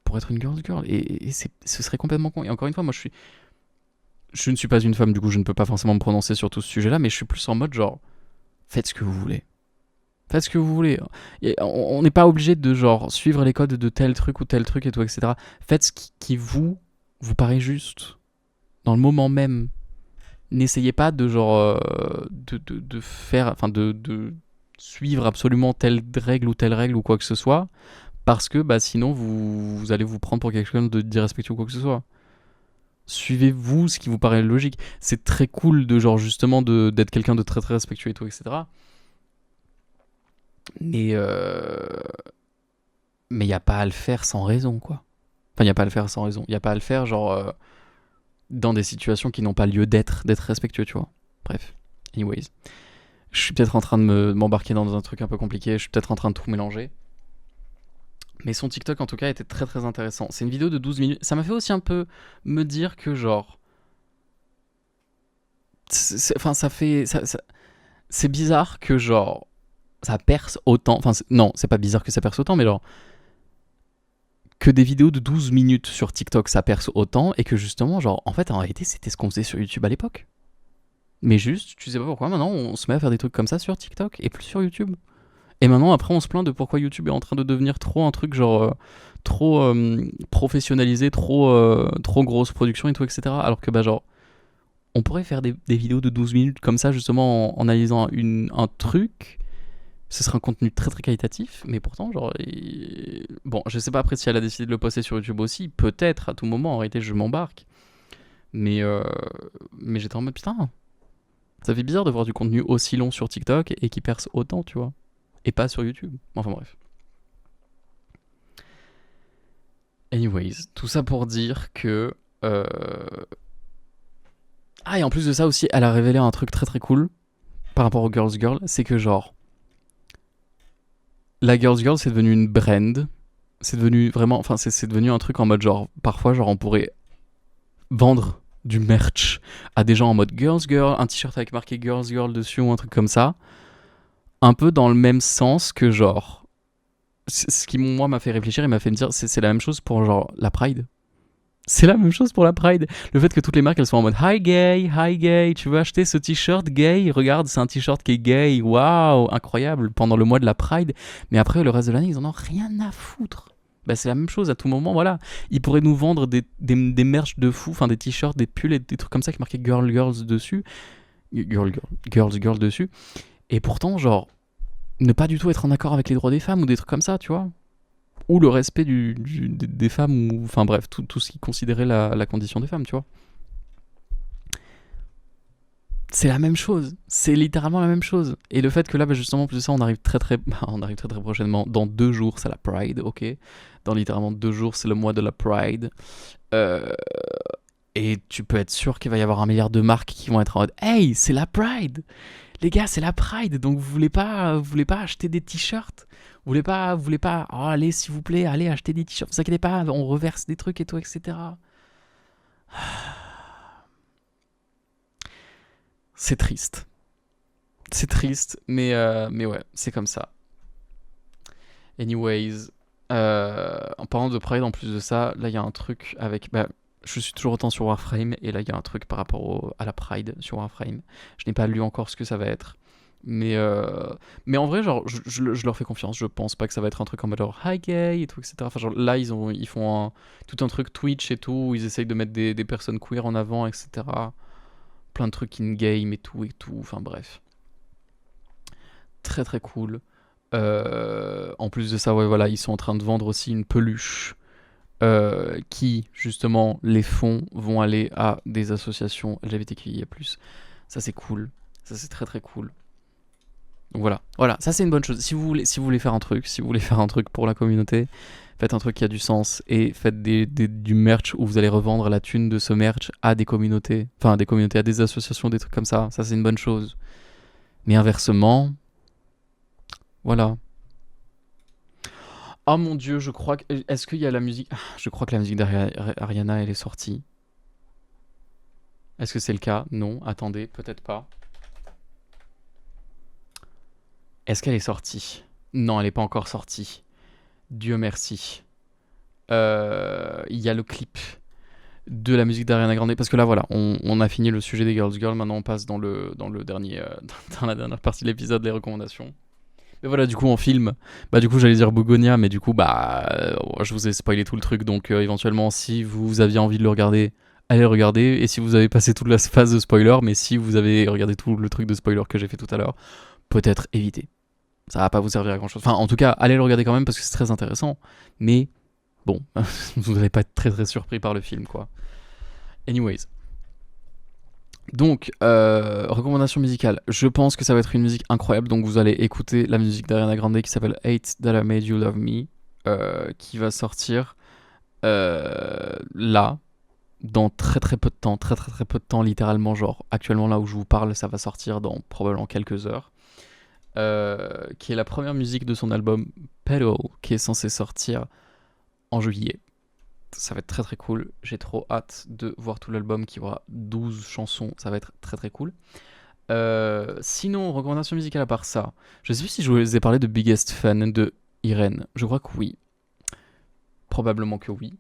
pour être une girl's girl. Et ce serait complètement con. Et encore une fois, moi je ne suis pas une femme, du coup je ne peux pas forcément me prononcer sur tout ce sujet-là, mais je suis plus en mode genre, faites ce que vous voulez. Faites ce que vous voulez. Et on n'est pas obligé de genre suivre les codes de tel truc ou tel truc et tout, etc. Faites ce qui vous paraît juste. Dans le moment même. N'essayez pas de genre de faire, enfin de suivre absolument telle règle ou quoi que ce soit, parce que bah, sinon vous allez vous prendre pour quelqu'un d'irrespectueux ou quoi que ce soit. Suivez-vous ce qui vous paraît logique. C'est très cool de genre justement d'être quelqu'un de très très respectueux et tout, etc. Mais mais y a pas à le faire sans raison, quoi. Enfin, y a pas à le faire sans raison. Y a pas à le faire genre dans des situations qui n'ont pas lieu d'être respectueux, tu vois. Bref. Anyways. Je suis peut-être en train de m'embarquer dans un truc un peu compliqué. Je suis peut-être en train de tout mélanger. Mais son TikTok, en tout cas, était très très intéressant. C'est une vidéo de 12 minutes. Ça m'a fait aussi un peu me dire que, genre. Enfin, c'est bizarre que, genre. Ça perce autant. Enfin, non, c'est pas bizarre que ça perce autant, mais genre. Que des vidéos de 12 minutes sur TikTok, ça perce autant. Et que justement, genre. En fait, en réalité, c'était ce qu'on faisait sur YouTube à l'époque. Mais juste, tu sais pas pourquoi, maintenant, on se met à faire des trucs comme ça sur TikTok et plus sur YouTube. Et maintenant, après, on se plaint de pourquoi YouTube est en train de devenir trop un truc genre trop professionnalisé, trop grosse production et tout, etc. Alors que, bah, genre, on pourrait faire des vidéos de 12 minutes comme ça, justement, en analysant un truc. Ce serait un contenu très très qualitatif, mais pourtant, genre. Bon, je sais pas après si elle a décidé de le poster sur YouTube aussi, peut-être à tout moment, en réalité, je m'embarque. Mais, mais j'étais en mode putain, ça fait bizarre de voir du contenu aussi long sur TikTok et qui perce autant, tu vois. Et pas sur YouTube. Enfin bref. Anyways, tout ça pour dire que... Ah, et en plus de ça aussi, elle a révélé un truc très très cool par rapport aux Girls Girl, c'est que genre... La Girls Girl, c'est devenu une brand. C'est devenu vraiment... Enfin, c'est devenu un truc en mode genre... Parfois, genre, on pourrait vendre du merch à des gens en mode Girls Girl, un t-shirt avec marqué Girls Girl dessus ou un truc comme ça. Un peu dans le même sens que genre... Ce qui, moi, m'a fait réfléchir et m'a fait me dire, c'est la même chose pour genre la Pride. C'est la même chose pour la Pride. Le fait que toutes les marques, elles sont en mode hi gay, tu veux acheter ce t-shirt gay? Regarde, c'est un t-shirt qui est gay, waouh, incroyable, pendant le mois de la Pride. Mais après, le reste de l'année, ils en ont rien à foutre. Bah, c'est la même chose à tout moment, voilà. Ils pourraient nous vendre des merch de fou, enfin des t-shirts, des pulls et des trucs comme ça qui marquaient girls dessus. Girls dessus. Et pourtant, genre, ne pas du tout être en accord avec les droits des femmes ou des trucs comme ça, tu vois. Ou le respect des femmes, ou enfin bref, tout ce qui considérait la condition des femmes, tu vois. C'est la même chose, c'est littéralement la même chose. Et le fait que là, bah, justement, plus de ça, on arrive on arrive très très prochainement. Dans 2 jours, c'est la Pride, ok. Dans littéralement 2 jours, c'est le mois de la Pride. Et tu peux être sûr qu'il va y avoir un milliard de marques qui vont être en mode hey, c'est la Pride! Les gars, c'est la Pride, donc vous voulez pas acheter des t-shirts? Vous voulez pas, oh, allez, s'il vous plaît, allez acheter des t-shirts, vous inquiétez pas, on reverse des trucs et tout, etc. C'est triste. C'est triste, mais ouais, c'est comme ça. Anyways, en parlant de Pride, en plus de ça, là, il y a un truc avec... Bah, je suis toujours autant sur Warframe, et là, il y a un truc par rapport à la Pride sur Warframe. Je n'ai pas lu encore ce que ça va être. Mais en vrai, genre, je leur fais confiance. Je pense pas que ça va être un truc en mode genre hi gay et tout, etc. Enfin, genre, là, ils font tout un truc Twitch et tout, où ils essayent de mettre des personnes queer en avant, etc. Plein de trucs in-game et tout. Enfin, bref. Très, très cool. En plus de ça, ouais, voilà, ils sont en train de vendre aussi une peluche qui, justement, les fonds vont aller à des associations LGBTQIA+. Ça, c'est cool. Ça, c'est très, très cool. Donc voilà, ça c'est une bonne chose. Si vous voulez faire un truc, pour la communauté, Faites un truc qui a du sens et faites du merch où vous allez revendre la thune de ce merch à des communautés. Enfin, des communautés, à des associations, des trucs comme ça. Ça, c'est une bonne chose. Mais inversement, voilà. Oh mon dieu, je crois que... Est-ce qu'il y a la musique... Je crois que la musique d'Ariana, elle est sortie. Est-ce que c'est le cas? Non. Attendez, peut-être pas. Est-ce qu'elle est sortie? Non, elle n'est pas encore sortie. Dieu merci. Il y a le clip de la musique d'Ariana Grande. Parce que là, voilà, on a fini le sujet des Girls Girl. Maintenant, on passe dans le dernier, dans la dernière partie de l'épisode, les recommandations. Mais voilà, du coup, en film, bah du coup, j'allais dire Begonia, mais du coup, je vous ai spoilé tout le truc. Donc, éventuellement, si vous aviez envie de le regarder, allez le regarder. Et si vous avez passé toute la phase de spoiler, mais si vous avez regardé tout le truc de spoiler que j'ai fait tout à l'heure, peut-être évitez. Ça va pas vous servir à grand chose. Enfin, en tout cas, allez le regarder quand même parce que c'est très intéressant. Mais bon, vous n'allez pas être très très surpris par le film, quoi. Anyways. Donc, recommandation musicale. Je pense que ça va être une musique incroyable. Donc, vous allez écouter la musique d'Ariana Grande qui s'appelle Hate That I Made You Love Me, qui va sortir là, dans très très peu de temps. Très très très peu de temps, littéralement. Genre, actuellement, là où je vous parle, ça va sortir dans probablement quelques heures. Qui est la première musique de son album Petal, qui est censé sortir en juillet. Ça va être très très cool. J'ai trop hâte de voir tout l'album qui aura 12 chansons. Ça va être très très cool. Sinon, recommandation musicale à part ça, je sais plus si je vous ai parlé de Biggest Fan de Irene. Je crois que oui. Probablement que oui.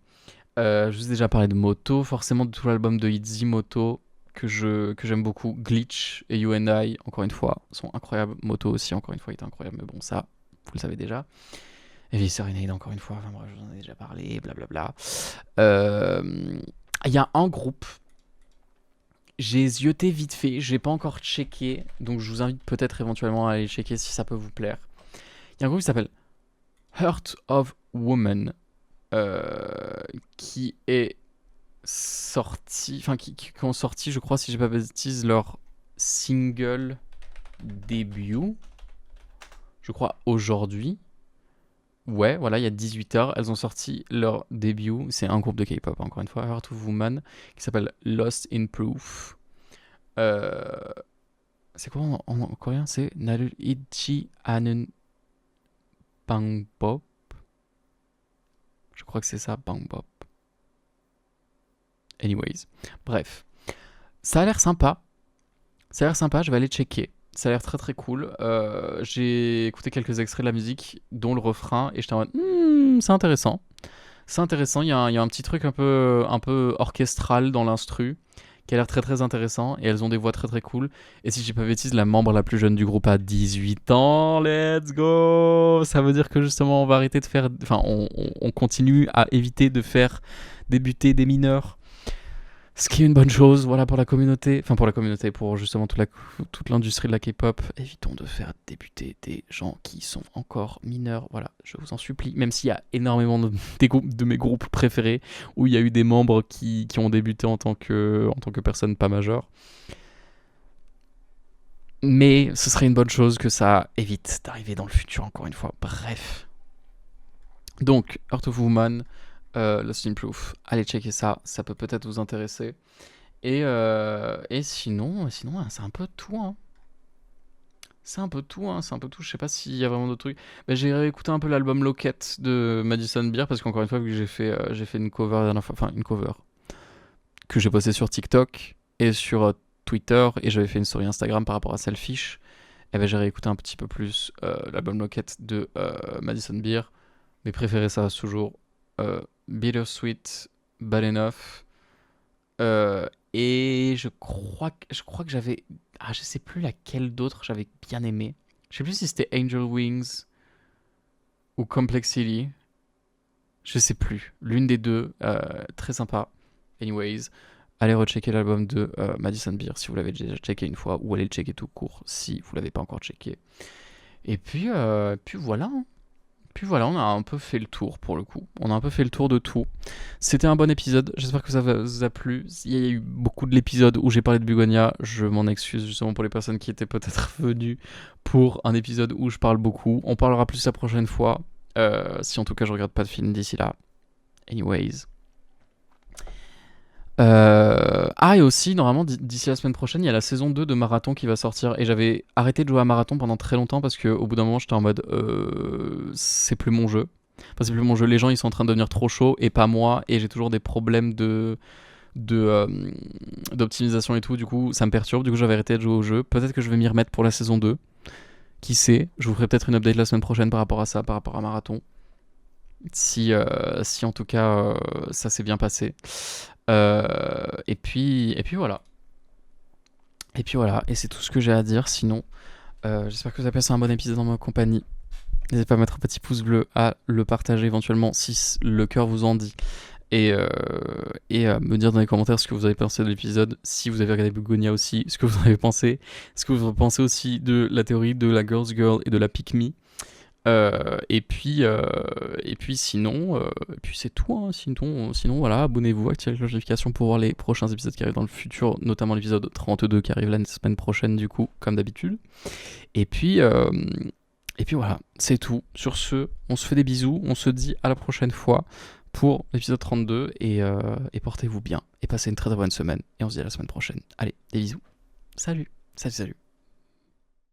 Je vous ai déjà parlé de Moto, forcément de tout l'album de Itzy Moto que j'aime beaucoup. Glitch et You and I, encore une fois, sont incroyables. Moto aussi, encore une fois, est incroyable. Mais bon, ça, vous le savez déjà. Et Serenade, encore une fois, enfin bref, je vous en ai déjà parlé, blablabla. Il y a un groupe, j'ai zioté vite fait, j'ai pas encore checké, donc je vous invite peut-être éventuellement à aller checker si ça peut vous plaire. Il y a un groupe qui s'appelle Heart of Woman, qui est sorti, enfin qui ont sorti, je crois, si j'ai pas de bêtises, leur single début, je crois aujourd'hui. Ouais, voilà, il y a 18h, elles ont sorti leur début. C'est un groupe de K-pop, encore une fois, Heart of Woman, qui s'appelle Lost in Proof. C'est quoi en coréen? C'est Naru Ichi Anun Bangbop. Je crois que c'est ça, Bangbop. Anyways, bref. Ça a l'air sympa. Je vais aller checker. Ça a l'air très très cool. J'ai écouté quelques extraits de la musique, dont le refrain, et j'étais en mode c'est intéressant. C'est intéressant. Il y a un petit truc un peu orchestral dans l'instru qui a l'air très très intéressant. Et elles ont des voix très très cool. Et si j'ai pas bêtise, la membre la plus jeune du groupe a 18 ans. Let's go! Ça veut dire que justement, on va arrêter de faire. Enfin, on continue à éviter de faire débuter des mineurs. Ce qui est une bonne chose, voilà, pour la communauté. Enfin, pour la communauté, pour justement toute l'industrie de la K-pop. Évitons de faire débuter des gens qui sont encore mineurs. Voilà, je vous en supplie. Même s'il y a énormément de mes groupes préférés où il y a eu des membres qui ont débuté en tant que personnes pas majeures. Mais ce serait une bonne chose que ça évite d'arriver dans le futur, encore une fois. Bref. Donc, Heart of Woman... Lost in Proof, allez checker ça, ça peut peut-être vous intéresser. Et sinon, c'est un peu tout, hein. C'est un peu tout, je sais pas s'il y a vraiment d'autres trucs. J'ai réécouté un peu l'album Locket de Madison Beer, parce qu'encore une fois, vu que j'ai fait une cover la dernière fois, enfin une cover, que j'ai postée sur TikTok et sur Twitter, et j'avais fait une story Instagram par rapport à Selfish, et j'ai réécouté un petit peu plus l'album Locket de Madison Beer. Mes préférés, ça reste toujours... Bittersweet, Bad Enough, et je crois que j'avais, je sais plus laquelle d'autre j'avais bien aimé. Je sais plus si c'était Angel Wings ou Complexity. Je sais plus. L'une des deux, très sympa. Anyways, allez rechecker l'album de Madison Beer si vous l'avez déjà checké une fois, ou allez le checker tout court si vous l'avez pas encore checké. Et puis voilà. Puis voilà, on a un peu fait le tour pour le coup. On a un peu fait le tour de tout. C'était un bon épisode. J'espère que ça vous a plu. Il y a eu beaucoup de l'épisode où j'ai parlé de Begonia. Je m'en excuse justement pour les personnes qui étaient peut-être venues pour un épisode où je parle beaucoup. On parlera plus la prochaine fois. Si en tout cas je regarde pas de film d'ici là. Anyways. Et aussi, normalement, d'ici la semaine prochaine, il y a la saison 2 de Marathon qui va sortir. Et j'avais arrêté de jouer à Marathon pendant très longtemps parce qu'au bout d'un moment, j'étais en mode c'est plus mon jeu. Enfin, c'est plus mon jeu. Les gens, ils sont en train de devenir trop chauds et pas moi. Et j'ai toujours des problèmes d'optimisation et tout. Du coup, ça me perturbe. Du coup, j'avais arrêté de jouer au jeu. Peut-être que je vais m'y remettre pour la saison 2. Qui sait? Je vous ferai peut-être une update la semaine prochaine par rapport à ça, par rapport à Marathon. Si en tout cas ça s'est bien passé. Et puis voilà. Et puis voilà. Et c'est tout ce que j'ai à dire. Sinon, j'espère que vous avez passé un bon épisode en ma compagnie. N'hésitez pas à mettre un petit pouce bleu, à le partager éventuellement si le cœur vous en dit. Et à me dire dans les commentaires ce que vous avez pensé de l'épisode. Si vous avez regardé Bugonia aussi, ce que vous en avez pensé. Ce que vous pensez aussi de la théorie de la Girl's Girl et de la Pick Me. Et puis sinon, et puis c'est tout. Hein. Sinon, voilà, abonnez-vous, activez la notification pour voir les prochains épisodes qui arrivent dans le futur, notamment l'épisode 32 qui arrive la semaine prochaine, du coup, comme d'habitude. Et puis voilà, c'est tout. Sur ce, on se fait des bisous, on se dit à la prochaine fois pour l'épisode 32 et portez-vous bien et passez une très très bonne semaine. Et on se dit à la semaine prochaine. Allez, des bisous. Salut.